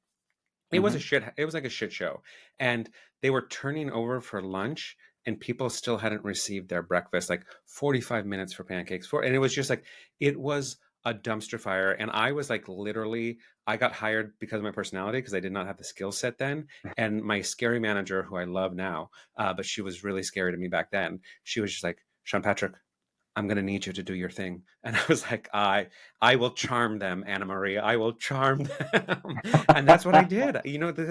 [SPEAKER 2] mhm.
[SPEAKER 1] It was like a shit show. And they were turning over for lunch, and people still hadn't received their breakfast, like 45 minutes for pancakes and it was just like it was a dumpster fire. And I was like, literally, I got hired because of my personality, because I did not have the skill set then. And my scary manager, who I love now, but she was really scary to me back then, she was just like, Sean Patrick, I'm going to need you to do your thing. And I was like, I will charm them, Anna Maria. I will charm them. And that's what I did.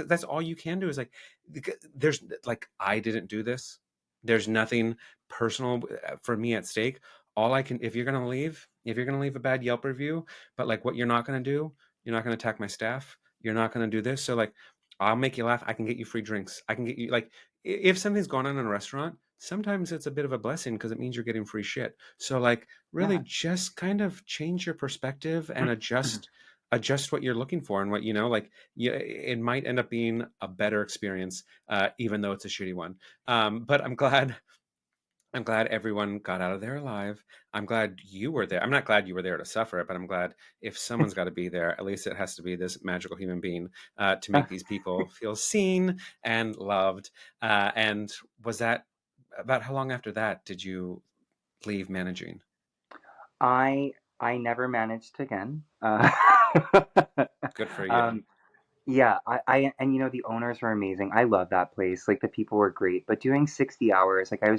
[SPEAKER 1] That's all you can do is like, there's like, I didn't do this. There's nothing personal for me at stake. All I can, if you're going to leave a bad Yelp review, but like what you're not going to do, you're not going to attack my staff. You're not going to do this. So like, I'll make you laugh. I can get you free drinks. I can get you like, if something's going on in a restaurant, sometimes it's a bit of a blessing because it means you're getting free shit. So like really
[SPEAKER 2] Yeah.
[SPEAKER 1] just kind of change your perspective and adjust what you're looking for, and what like it might end up being a better experience, even though it's a shitty one. But I'm glad everyone got out of there alive. I'm glad you were there. I'm not glad you were there to suffer it, but I'm glad if someone's got to be there, at least it has to be this magical human being, to make these people feel seen and loved. And was that about how long after that did you leave managing?
[SPEAKER 2] I I never managed again.
[SPEAKER 1] Good for you.
[SPEAKER 2] Um, yeah, and the owners were amazing. I love that place. Like the people were great. But doing 60 hours, like I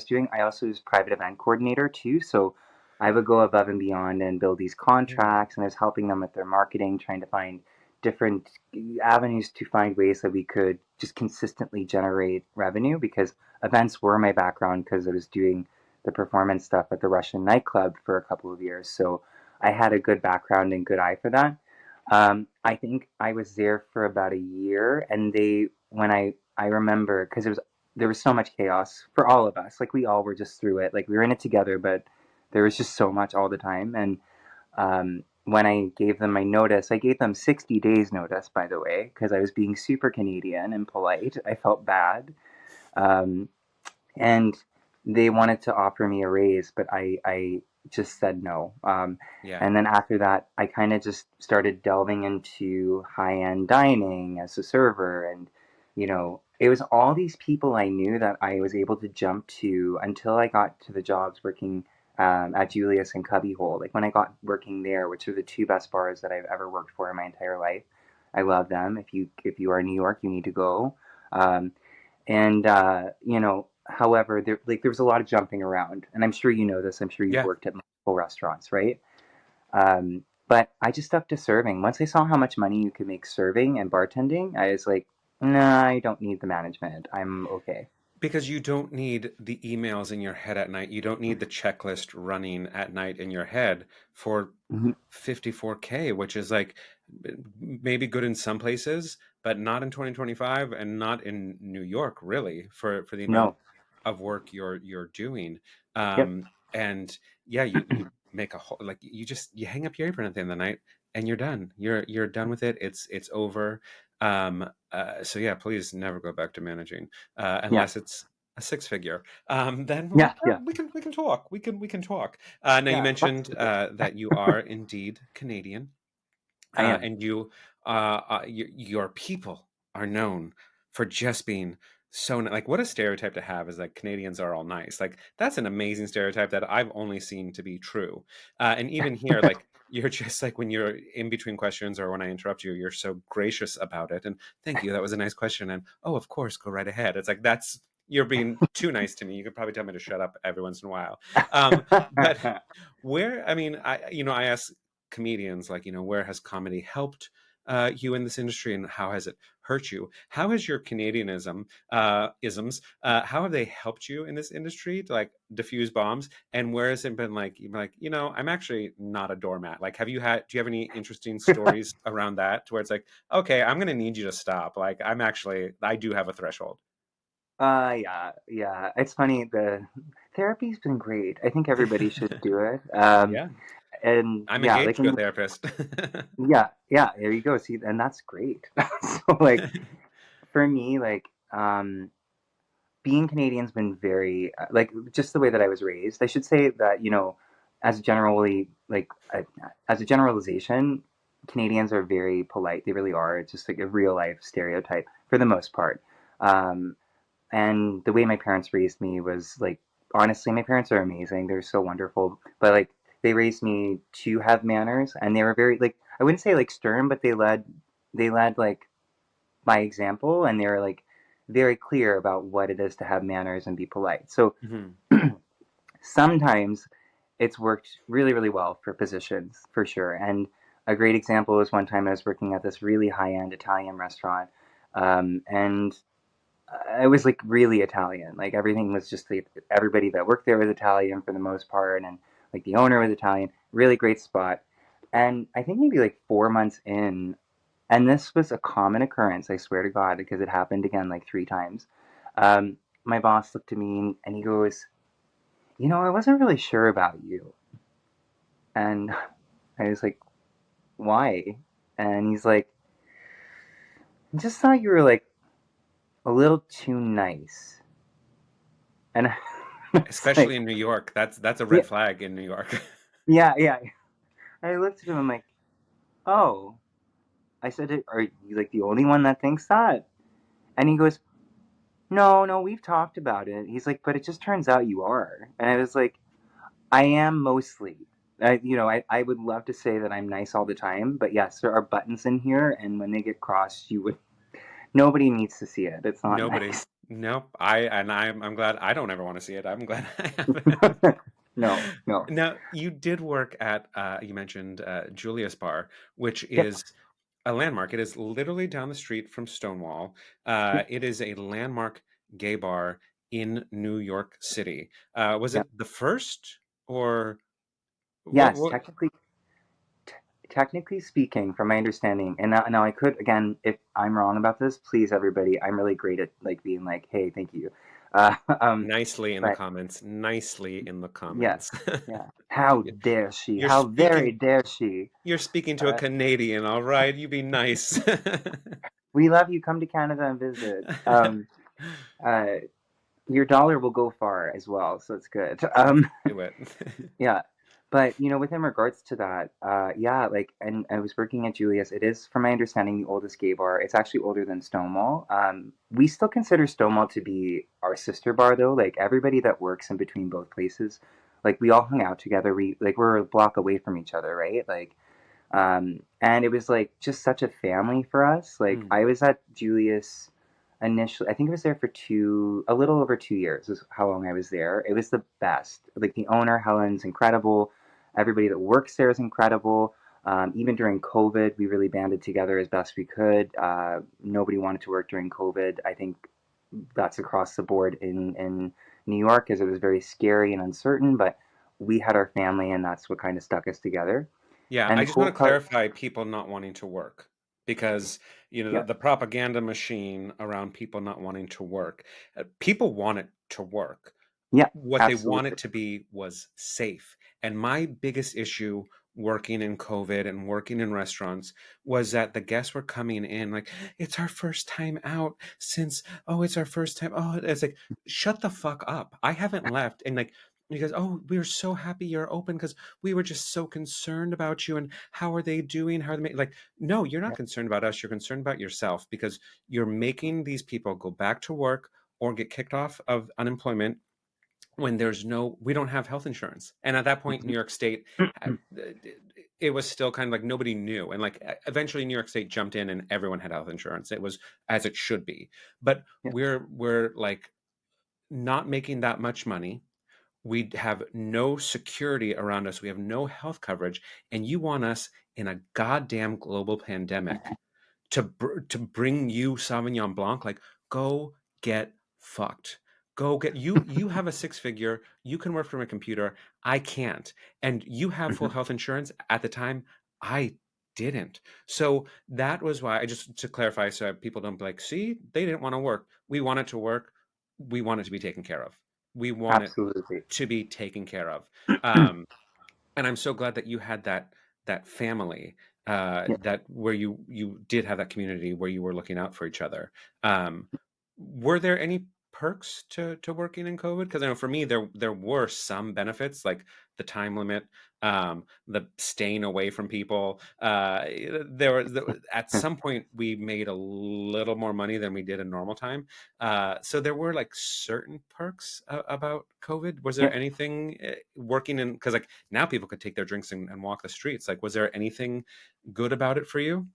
[SPEAKER 2] also was private event coordinator too. So I would go above and beyond and build these
[SPEAKER 1] Yeah.
[SPEAKER 2] contracts, and I was helping them with their marketing, trying to find different avenues to find ways that we could just consistently generate revenue, because events were my background because I was doing the performance stuff at the Russian nightclub for a couple of years. So I had a good background and good eye for that. I think I was there for about a year, and I remember, because there was so much chaos for all of us. Like we all were just through it. Like we were in it together, but there was just so much all the time. And when I gave them my notice, I gave them 60 days notice, by the way, because I was being super Canadian and polite. I felt bad. Um, and they wanted to offer me a raise, but I just said no.
[SPEAKER 1] Yeah.
[SPEAKER 2] And then after that, I kind of just started delving into high end dining as a server. And, it was all these people I knew that I was able to jump to until I got to the jobs working at Julius and Cubbyhole. Like when I got working there, which are the two best bars that I've ever worked for in my entire life. I love them. If you are in New York, you need to go. Um, and however, there was a lot of jumping around, and I'm sure you know this. I'm sure you've
[SPEAKER 1] Yeah.
[SPEAKER 2] worked at multiple restaurants, right? Um, But I just stuck to serving. Once I saw how much money you could make serving and bartending, I was like, nah, I don't need the management. I'm okay.
[SPEAKER 1] Because you don't need the emails in your head at night. You don't need the checklist running at night in your head for
[SPEAKER 2] Mhm.
[SPEAKER 1] 54K, which is like maybe good in some places, but not in 2025 and not in New York, really, for the amount
[SPEAKER 2] No.
[SPEAKER 1] of work you're doing.
[SPEAKER 2] Yep.
[SPEAKER 1] And yeah, you make a whole, like, you hang up your apron at the end of the night and you're done. You're done with it. It's over. So yeah, please never go back to managing,
[SPEAKER 2] Yeah.
[SPEAKER 1] unless it's a six figure. Then
[SPEAKER 2] Yeah. Yeah.
[SPEAKER 1] we can talk. We can talk. Now you
[SPEAKER 2] Yeah.
[SPEAKER 1] mentioned that you are indeed Canadian,
[SPEAKER 2] I am.
[SPEAKER 1] and your people are known for just being so like, what a stereotype to have is that Canadians are all nice. Like, that's an amazing stereotype that I've only seen to be true. And even here, like, you're just like, when you're in between questions or when I interrupt you, you're so gracious about it, and thank you, that was a nice question, and oh, of course, go right ahead. It's like, that's, you're being too nice to me. You could probably tell me to shut up every once in a while. But where, I mean, I ask comedians, like, where has comedy helped you in this industry, and how has it hurt you? How has your Canadianism isms, how have they helped you in this industry to, like, diffuse bombs? And where has it been like, you're like, I'm actually not a doormat? Like, do you have any interesting stories around that, to where it's like, okay, I'm gonna need you to stop. Like, I do have a threshold.
[SPEAKER 2] Yeah, yeah. It's funny. The therapy's been great. I think everybody should do it.
[SPEAKER 1] Yeah,
[SPEAKER 2] And
[SPEAKER 1] I'm
[SPEAKER 2] yeah, like
[SPEAKER 1] engaged to a
[SPEAKER 2] when
[SPEAKER 1] therapist.
[SPEAKER 2] yeah, yeah, there you go. See, and that's great. So like for me, like being Canadian's been very like just the way that I was raised. I should say that as generally like as a generalization, Canadians are very polite. They really are. It's just like a real life stereotype for the most part. Um, and the way my parents raised me was like, honestly, my parents are amazing. They're so wonderful. But like they raised me to have manners, and they were very like, I wouldn't say like stern, but they led like by example, and they were like very clear about what it is to have manners and be polite. So
[SPEAKER 1] Mhm.
[SPEAKER 2] sometimes it's worked really, really well for positions for sure. And a great example was one time I was working at this really high end Italian restaurant, and I was like really Italian. Like everything was just like, everybody that worked there was Italian for the most part, and like the owner was Italian. Really great spot. And I think maybe like 4 months in, and this was a common occurrence, I swear to God, because it happened again like three times. Um, my boss looked at me and he goes, I wasn't really sure about you. And I was like, why? And he's like, I just thought you were like a little too nice. And I was
[SPEAKER 1] Especially
[SPEAKER 2] like,
[SPEAKER 1] in New York, that's a
[SPEAKER 2] yeah,
[SPEAKER 1] red flag in New York.
[SPEAKER 2] yeah, yeah. I looked at him, I'm like, oh. I said, are you like the only one that thinks that? And he goes, no, no, we've talked about it. He's like, but it just turns out you are. And I was like, I am mostly. I would love to say that I'm nice all the time, but yes, there are buttons in here, and when they get crossed, nobody needs to see it. It's not
[SPEAKER 1] Nobody.
[SPEAKER 2] nice.
[SPEAKER 1] Nope. I'm glad I don't ever want to see it. I'm glad I haven't.
[SPEAKER 2] No, no.
[SPEAKER 1] Now, you did work at, you mentioned Julius Bar, which
[SPEAKER 2] Yep,
[SPEAKER 1] is a landmark. It is literally down the street from Stonewall.
[SPEAKER 2] yep,
[SPEAKER 1] It is a landmark gay bar in New York City. Was
[SPEAKER 2] yep.
[SPEAKER 1] it the first, or
[SPEAKER 2] Yes,
[SPEAKER 1] what?
[SPEAKER 2] technically speaking, from my understanding, and now I could again, if I'm wrong about this, please everybody, I'm really great at like being like, hey, thank you. Uh, um,
[SPEAKER 1] Nicely in the
[SPEAKER 2] but
[SPEAKER 1] comments. Nicely in the
[SPEAKER 2] yes,
[SPEAKER 1] comments.
[SPEAKER 2] yeah. How
[SPEAKER 1] Yeah.
[SPEAKER 2] dare she?
[SPEAKER 1] You're
[SPEAKER 2] How very
[SPEAKER 1] speaking.
[SPEAKER 2] dare she?
[SPEAKER 1] You're speaking to a
[SPEAKER 2] Uh,
[SPEAKER 1] Canadian, all right? You be nice.
[SPEAKER 2] we love you. Come to Canada and visit. Uh, your dollar will go far as well, so it's good.
[SPEAKER 1] Let's do it.
[SPEAKER 2] Yeah. But within regards to that, yeah, like, and I was working at Julius. It is, from my understanding, the oldest gay bar. It's actually older than Stonewall. We still consider Stonewall to be our sister bar, though. Like everybody that works in between both places, like we all hung out together. We're a block away from each other, right? Like, and it was like just such a family for us. Like
[SPEAKER 1] Mm.
[SPEAKER 2] I was at Julius initially. I think I was there for a little over 2 years is how long I was there. It was the best. Like the owner, Helen's incredible. Everybody that works there is incredible. Even during COVID, we really banded together as best we could. Nobody wanted to work during COVID. I think that's across the board in New York, as it was very scary and uncertain. But we had our family, and that's what kind of stuck us together.
[SPEAKER 1] Yeah,
[SPEAKER 2] And
[SPEAKER 1] I
[SPEAKER 2] the
[SPEAKER 1] just want
[SPEAKER 2] cool
[SPEAKER 1] to
[SPEAKER 2] part,
[SPEAKER 1] clarify people not wanting to work because,
[SPEAKER 2] yeah,
[SPEAKER 1] the propaganda machine around people not wanting to work. People want it to work.
[SPEAKER 2] yeah,
[SPEAKER 1] What they want
[SPEAKER 2] absolutely.
[SPEAKER 1] it to be was safe. And my biggest issue working in COVID and working in restaurants was that the guests were coming in like, it's our first time out since, oh, it's our first time. Oh, it's like, shut the fuck up. I haven't left. And like, because, oh, we are so happy you're open because we were just so concerned about you and how are they doing? How are they like, no, you're not
[SPEAKER 2] Yeah.
[SPEAKER 1] concerned about us. You're concerned about yourself because you're making these people go back to work or get kicked off of unemployment when we don't have health insurance. And at that point, New York State, it was still kind of like nobody knew. And like eventually New York State jumped in and everyone had health insurance. It was as it should be. But
[SPEAKER 2] Yeah.
[SPEAKER 1] we're like not making that much money. We have no security around us. We have no health coverage. And you want us in a goddamn global pandemic to bring you Sauvignon Blanc, like go get fucked. Go get you have a six figure, you can work from a computer, I can't. And you have full
[SPEAKER 2] Mhm.
[SPEAKER 1] health insurance at the time, I didn't. So that was why I just to clarify so people don't be like, see, they didn't want to work. We want it to work. We want it to be taken care of. We want it
[SPEAKER 2] Absolutely.
[SPEAKER 1] to be taken care of. Um, and I'm so glad that you had that family
[SPEAKER 2] Yeah.
[SPEAKER 1] that where you did have that community where you were looking out for each other. Um, were there any perks to working in COVID? Because I know for me there were some benefits like the time limit, the staying away from people. At some point we made a little more money than we did in normal time. So there were like certain perks about COVID. Was
[SPEAKER 2] Yeah.
[SPEAKER 1] there anything working in because like now people could take their drinks and walk the streets. Like, was there anything good about it for you,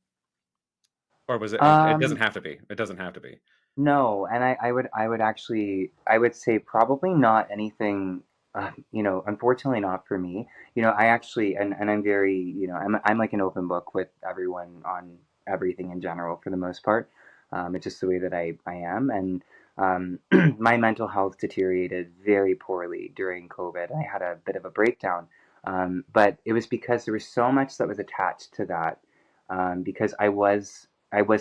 [SPEAKER 1] or was it? It doesn't
[SPEAKER 2] Um,
[SPEAKER 1] have to be. It doesn't have to be.
[SPEAKER 2] no, and I would actually, I would say probably not anything, unfortunately not for me. I actually, and I'm very, I'm like an open book with everyone on everything in general for the most part. It's just the way that I am. And my mental health deteriorated very poorly during COVID. I had a bit of a breakdown. But it was because there was so much that was attached to that. Because I was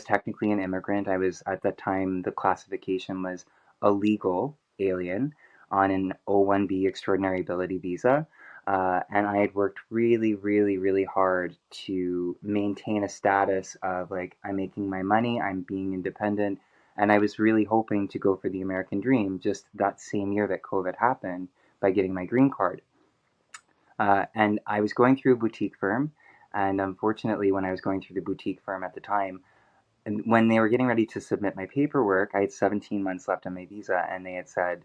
[SPEAKER 2] technically an immigrant. I was at that time the classification was a legal alien on an O1B extraordinary ability visa. And I had worked really, really, really hard to maintain a status of like, I'm making my money, I'm being independent. And I was really hoping to go for the American dream just that same year that COVID happened by getting my green card. And I was going through a boutique firm. And unfortunately, when I was going through the boutique firm at the time, and when they were getting ready to submit my paperwork, I had 17 months left on my visa, and they had said,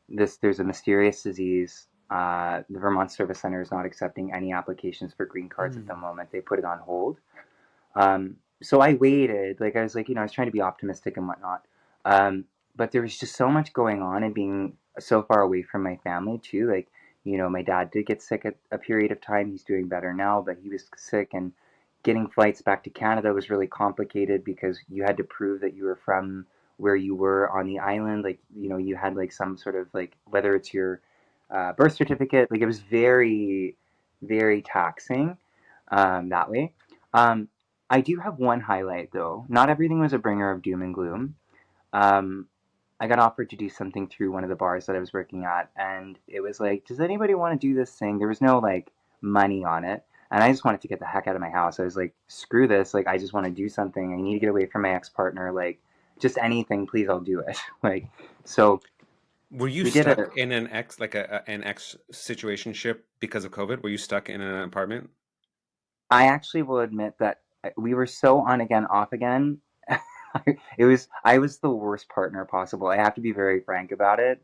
[SPEAKER 2] there's a mysterious disease. The Vermont Service Center is not accepting any applications for green cards at the
[SPEAKER 1] Mm.
[SPEAKER 2] moment. They put it on hold. So I waited. Like I was like, I was trying to be optimistic and whatnot. Um, but there was just so much going on and being so far away from my family too. Like, my dad did get sick at a period of time. He's doing better now, but he was sick, and getting flights back to Canada was really complicated because you had to prove that you were from where you were on the island. Like, you had like some sort of like, whether it's your birth certificate, like it was very, very taxing that way. Um, I do have one highlight though. Not everything was a bringer of doom and gloom. Um, I got offered to do something through one of the bars that I was working at, and it was like, does anybody want to do this thing? There was no like money on it, and I just wanted to get the heck out of my house. I was like, screw this. Like, I just want to do something. I need to get away from my ex partner. Like, just anything, please, I'll do it. Like, so
[SPEAKER 1] Were you
[SPEAKER 2] we did
[SPEAKER 1] stuck
[SPEAKER 2] a.
[SPEAKER 1] in an ex situationship because of COVID? Were you stuck in an apartment?
[SPEAKER 2] I actually will admit that we were so on again, off again. I was the worst partner possible. I have to be very frank about it.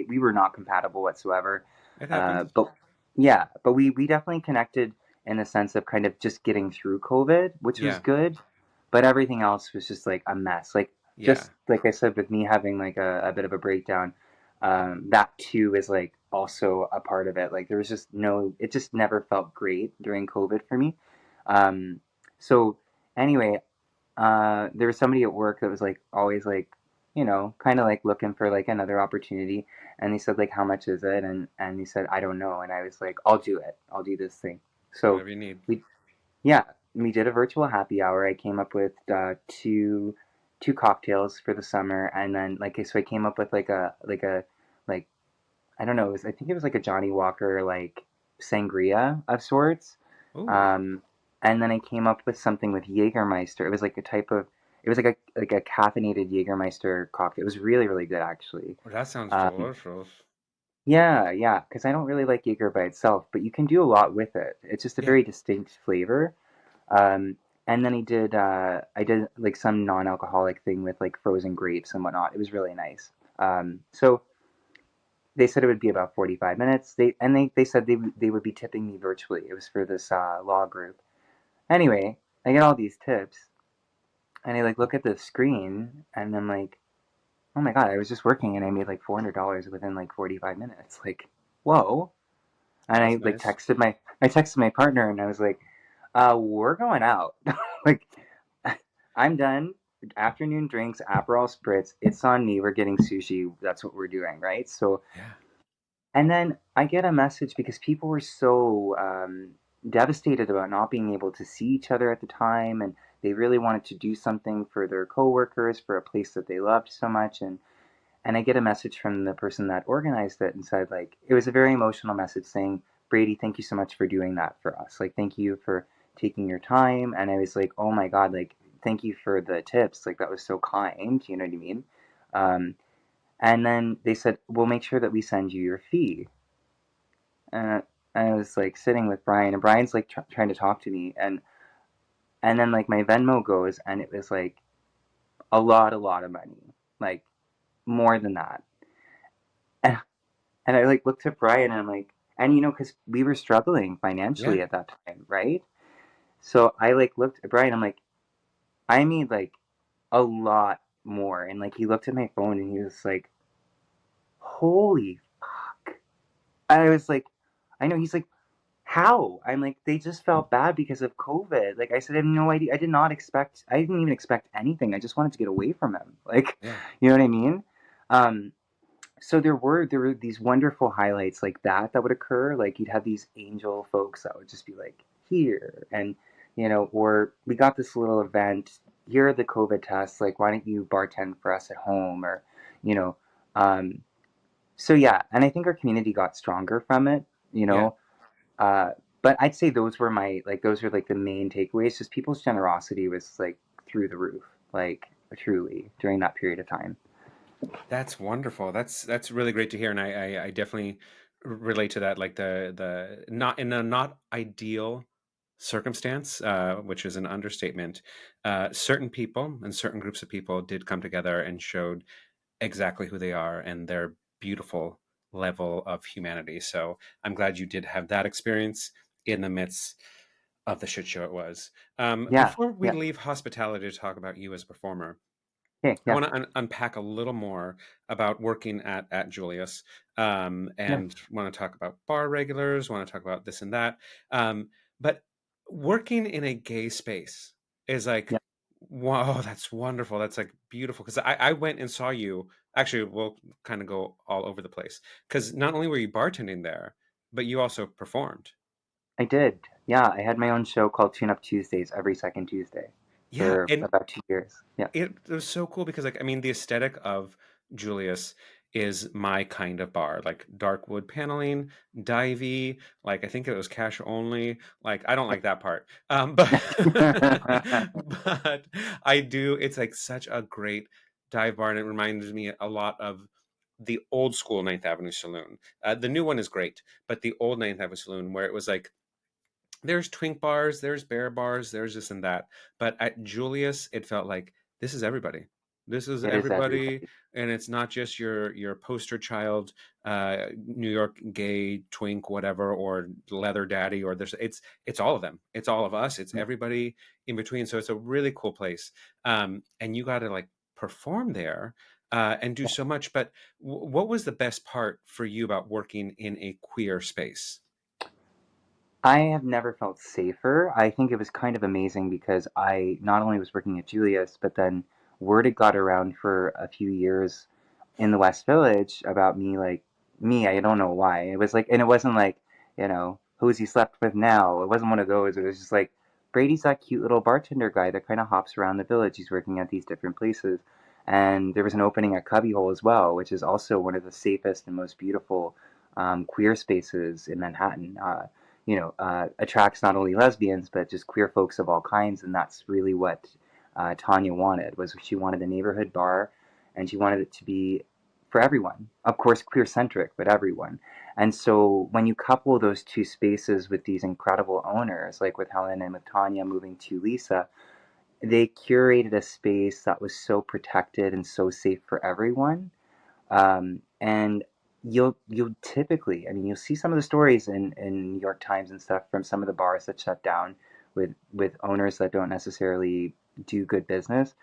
[SPEAKER 2] We were not compatible whatsoever.
[SPEAKER 1] It happens.
[SPEAKER 2] But yeah, but we definitely connected in the sense of kind of just getting through COVID, which was
[SPEAKER 1] Yeah.
[SPEAKER 2] good. But everything else was just like a mess. Like,
[SPEAKER 1] Yeah.
[SPEAKER 2] just like I said, with me having like a bit of a breakdown, that too is like also a part of it. Like there was just no, it just never felt great during COVID for me. So anyway, there was somebody at work that was like always like, kind of like looking for like another opportunity, and they said like, how much is it? And they said, I don't know, and I was like, I'll do it. I'll do this thing. So
[SPEAKER 1] Whatever you need.
[SPEAKER 2] we yeah, we did a virtual happy hour. I came up with two cocktails for the summer, and then so I came up with like I don't know, I think it was like a Johnny Walker like sangria of sorts.
[SPEAKER 1] Oh,
[SPEAKER 2] Um, and then I came up with something with Jägermeister. It was like a type of it was like a caffeinated Jägermeister cocktail. It was really really good actually.
[SPEAKER 1] that sounds
[SPEAKER 2] Um,
[SPEAKER 1] delicious.
[SPEAKER 2] yeah, yeah, because I don't really like Jaeger by itself, but you can do a lot with it. It's just a
[SPEAKER 1] Yeah.
[SPEAKER 2] very distinct flavor. Um, and then I did like some non-alcoholic thing with like frozen grapes and whatnot. It was really nice. So they said it would be about 45 minutes. They said they would be tipping me virtually. It was for this law group. Anyway, I get all these tips, and I like look at the screen, and I'm like, oh my god, I was just working and I made like $400 within like 45 minutes. Like, whoa. And
[SPEAKER 1] That's
[SPEAKER 2] I like
[SPEAKER 1] nice.
[SPEAKER 2] texted my partner, and I was like, we're going out. Like, I'm done. Afternoon drinks, Aperol spritz. It's on me. We're getting sushi. That's what we're doing, right? So,
[SPEAKER 1] Yeah.
[SPEAKER 2] and then I get a message because people were so devastated about not being able to see each other at the time, and they really wanted to do something for their coworkers, for a place that they loved so much, and I get a message from the person that organized it and said, like, it was a very emotional message saying, Brady, thank you so much for doing that for us. Like, thank you for taking your time. And I was like, oh my God, like, thank you for the tips. Like, that was so kind. You know what I mean? Um, and then they said, we'll make sure that we send you your fee. And I was like sitting with Brian, and Brian's like trying to talk to me. And then like my Venmo goes, and it was like a lot of money, like more than that. And And I like looked at Brian and I'm like, and because we were struggling
[SPEAKER 1] Yeah.
[SPEAKER 2] financially at that time, right? So I like looked at Brian. I'm like, I made like a lot more. And like he looked at my phone and he was like, holy fuck. And I was like, I know. He's like, how? I'm like, they just felt bad because of COVID. Like I said, I have no idea. I didn't even expect anything. I just wanted to get away from him. Like,
[SPEAKER 1] Yeah.
[SPEAKER 2] you know what I mean? Um, so there were these wonderful highlights like that would occur. Like you'd have these angel folks that would just be like here, and or we got this little event. Here are the COVID tests. Like, why don't you bartend for us at home? Or you know, um, so yeah. And I think our community got stronger from it. You
[SPEAKER 1] Yeah.
[SPEAKER 2] know, uh, but I'd say those were like the main takeaways. Just people's generosity was like through the roof. Like truly during that period of time.
[SPEAKER 1] That's wonderful. That's really great to hear, and I definitely relate to that. Like the not in a not ideal circumstance, which is an understatement. Certain people and certain groups of people did come together and showed exactly who they are and their beautiful level of humanity. So I'm glad you did have that experience in the midst of the shit show it was.
[SPEAKER 2] Yeah.
[SPEAKER 1] Before we
[SPEAKER 2] Yeah.
[SPEAKER 1] leave hospitality to talk about you as a performer,
[SPEAKER 2] Okay.
[SPEAKER 1] I
[SPEAKER 2] Yeah.
[SPEAKER 1] want to unpack a little more about working at Julius,
[SPEAKER 2] Yeah.
[SPEAKER 1] and want to talk about bar regulars. Want to talk about this and that. But working in a gay space is like,
[SPEAKER 2] Yeah.
[SPEAKER 1] wow, that's wonderful. That's like beautiful. Because I went and saw you. Actually, we'll kind of go all over the place. Because not only were you bartending there, but you also performed.
[SPEAKER 2] I did. Yeah, I had my own show called Tune Up Tuesdays every second Tuesday
[SPEAKER 1] Yeah,
[SPEAKER 2] for
[SPEAKER 1] and
[SPEAKER 2] about 2 years. Yeah.
[SPEAKER 1] it was so cool because, like, I mean, the aesthetic of Julius is my kind of bar, like dark wood paneling, divey, like I think it was cash only. Like I don't like that part. But but I do, it's like such a great dive bar, and it reminds me a lot of the old school Ninth Avenue Saloon. The new one is great, but the old Ninth Avenue Saloon where it was like there's twink bars, there's bear bars, there's this and that. But at Julius, it felt like this is everybody. This is
[SPEAKER 2] It is
[SPEAKER 1] everybody,
[SPEAKER 2] everybody.
[SPEAKER 1] and it's not just your poster child, New York gay twink, whatever, or leather daddy, or there's it's all of them. It's all of us. It's
[SPEAKER 2] Yeah.
[SPEAKER 1] everybody in between. So it's a really cool place. And you got to like perform there. and do so much. But what was the best part for you about working in a queer space?
[SPEAKER 2] I have never felt safer. I think it was kind of amazing because I not only was working at Julius, but then word had got around for a few years in the West Village about me, like me, I don't know why. It was like, and it wasn't like, who's he slept with now? It wasn't one of those. It was just like, Brady's that cute little bartender guy that kind of hops around the village. He's working at these different places. And there was an opening at Cubbyhole as well, which is also one of the safest and most beautiful queer spaces in Manhattan. Attracts not only lesbians but just queer folks of all kinds, and that's really what Tanya wanted. Was she wanted a neighborhood bar, and she wanted it to be for everyone. Of course, queer centric, but everyone. And so when you couple those two spaces with these incredible owners, like with Helen and with Tanya moving to Lisa, they curated a space that was so protected and so safe for everyone. And you'll typically, I mean, you'll see some of the stories in New York Times and stuff from some of the bars that shut down with owners that don't necessarily do good business.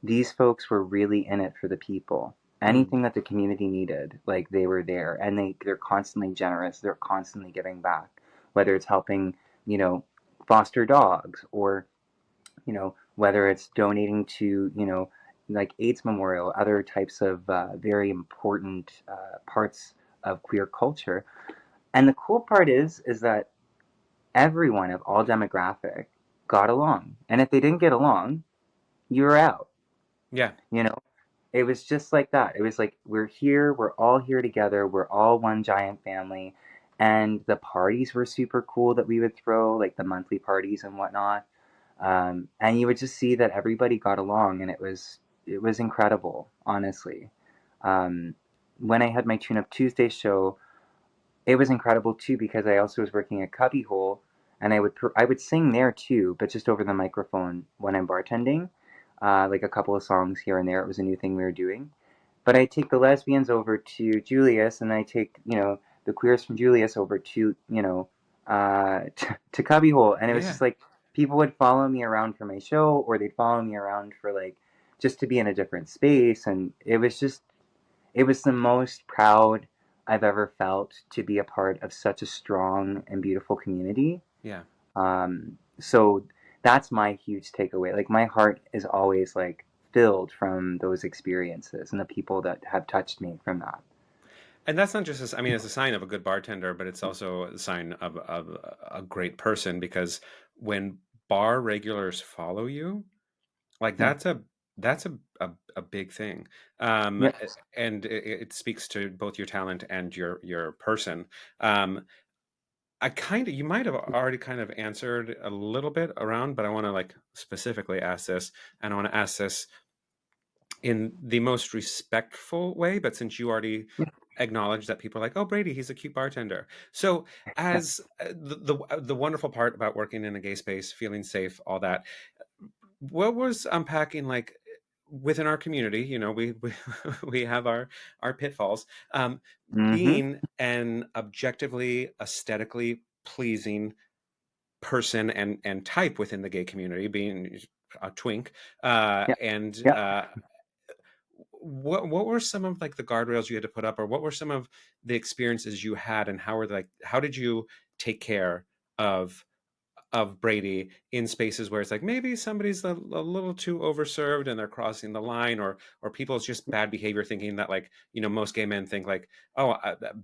[SPEAKER 2] These folks were really in it for the people.
[SPEAKER 1] Mm.
[SPEAKER 2] Anything that the community needed, like they were there, and they're constantly generous. They're constantly giving back, whether it's helping, you know, foster dogs, or whether it's donating to, like AIDS Memorial, other types of very important parts of queer culture. And the cool part is that everyone of all demographic got along. And if they didn't get along, you were out.
[SPEAKER 1] Yeah.
[SPEAKER 2] You know, it was just like that. It was like, we're here, we're all here together, we're all one giant family. And the parties were super cool that we would throw, like the monthly parties and whatnot. And you would just see that everybody got along, and it was incredible, honestly. Um, when I had my Tune Up Tuesday show, it was incredible too because I also was working at Cubbyhole, and I would sing there too, but just over the microphone when I'm bartending, like a couple of songs here and there. It was a new thing we were doing, but I take the lesbians over to Julius, and I take the queers from Julius over to to Cubbyhole, and it was
[SPEAKER 1] Yeah.
[SPEAKER 2] just like people would follow me around for my show, or they'd follow me around for like just to be in a different space, and it was the most proud I've ever felt to be a part of such a strong and beautiful community.
[SPEAKER 1] Yeah.
[SPEAKER 2] So that's my huge takeaway. Like my heart is always like filled from those experiences and the people that have touched me from that.
[SPEAKER 1] And that's not just, I mean, it's a sign of a good bartender, but it's also a sign of a great person, because when bar regulars follow you, like
[SPEAKER 2] Yeah.
[SPEAKER 1] that's a big thing.
[SPEAKER 2] Yes.
[SPEAKER 1] And it speaks to both your talent and your person. Um, I kind of, you might have already kind of answered a little bit around, but I want to like specifically ask this, and I want to ask this in the most respectful way. But since you already acknowledged that people are like, oh, Brady, he's a cute bartender. So,
[SPEAKER 2] Yeah.
[SPEAKER 1] as the wonderful part about working in a gay space, feeling safe, all that, what was unpacking like within our community? We we have our pitfalls.
[SPEAKER 2] Mm-hmm.
[SPEAKER 1] Being an objectively aesthetically pleasing person and type within the gay community, being a twink,
[SPEAKER 2] Yeah.
[SPEAKER 1] and
[SPEAKER 2] Yeah.
[SPEAKER 1] what were some of like the guardrails you had to put up, or what were some of the experiences you had, and how did you take care of Brady in spaces where it's like maybe somebody's a little too overserved and they're crossing the line, or people's just bad behavior, thinking that like most gay men think like, oh,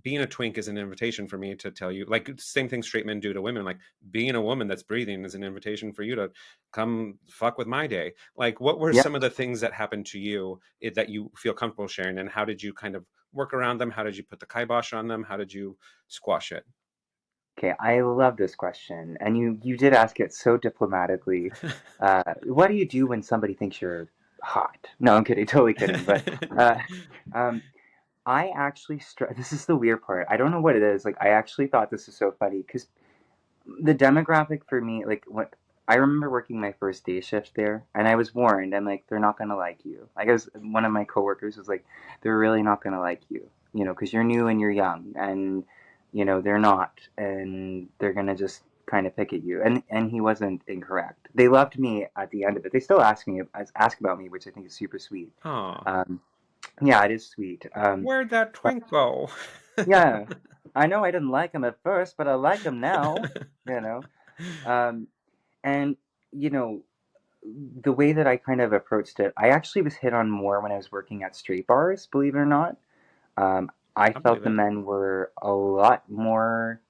[SPEAKER 1] being a twink is an invitation for me to tell you, like same thing straight men do to women, like being a woman that's breathing is an invitation for you to come fuck with my day. Like what were
[SPEAKER 2] Yeah.
[SPEAKER 1] some of the things that happened to you that you feel comfortable sharing, and how did you kind of work around them? How did you put the kibosh on them? How did you squash it?
[SPEAKER 2] Okay. I love this question, and you did ask it so diplomatically. What do you do when somebody thinks you're hot? No, I'm kidding. Totally kidding. But uh, um, I actually this is the weird part. I don't know what it is. Like I actually thought this was so funny because the demographic for me, like what I remember working my first day shift there, and I was warned. I'm like, they're not gonna like you. I guess one of my coworkers was like, they're really not gonna like you, because you're new and you're young, and they're not, and they're gonna just kind of pick at you. And he wasn't incorrect. They loved me at the end of it. They still ask about me, which I think is super sweet.
[SPEAKER 1] Oh,
[SPEAKER 2] Um, Yeah, it is sweet.
[SPEAKER 1] Where'd that
[SPEAKER 2] But
[SPEAKER 1] twink go?
[SPEAKER 2] yeah, I know I didn't like him at first, but I like him now. You know, um, and you know the way that I kind of approached it, I actually was hit on more when I was working at street bars. Believe it or not, I
[SPEAKER 1] I
[SPEAKER 2] felt
[SPEAKER 1] believe
[SPEAKER 2] the
[SPEAKER 1] it.
[SPEAKER 2] men were a lot more.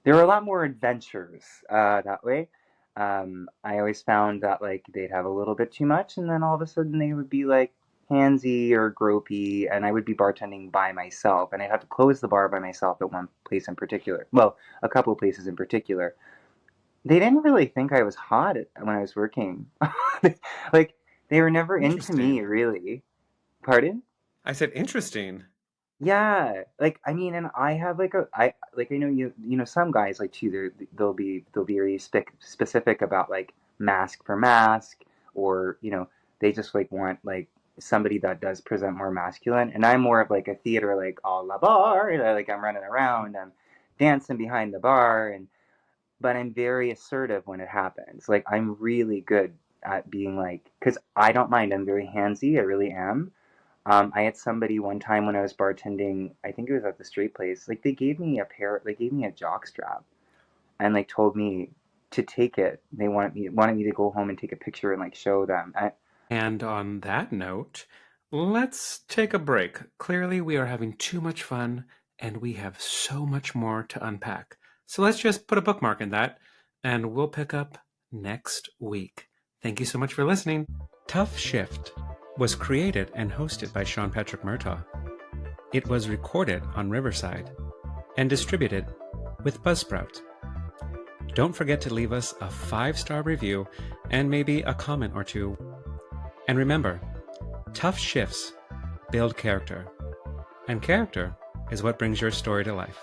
[SPEAKER 2] There were a lot more adventures that way. I always found that like they'd have a little bit too much, and then all of a sudden they would be like handsy or gropey, and I would be bartending by myself, and I'd have to close the bar by myself at one place in particular. Well, a couple of places in particular. They didn't really think I was hot when I was working. Like they were never into me,
[SPEAKER 1] Interesting.
[SPEAKER 2] really. Pardon?
[SPEAKER 1] I said interesting.
[SPEAKER 2] Yeah, like I mean, and I have like I know you know some guys like too they'll be very specific about like mask for mask, or they just like want like somebody that does present more masculine, and I'm more of like a theater like a la bar, like I'm running around, I'm dancing behind the bar, and but I'm very assertive when it happens. Like I'm really good at being like, because I don't mind, I'm very handsy, I really am. I had somebody one time when I was bartending, I think it was at the straight place, like they gave me a jock strap and like told me to take it. They wanted me to go home and take a picture and like show them.
[SPEAKER 1] And on that note, let's take a break. Clearly, we are having too much fun and we have so much more to unpack. So let's just put a bookmark in that and we'll pick up next week. Thank you so much for listening. Tough Shift was created and hosted by Sean Patrick Murtagh. It was recorded on Riverside and distributed with Buzzsprout. Don't forget to leave us a 5-star review and maybe a comment or two. And remember, tough shifts build character, and character is what brings your story to life.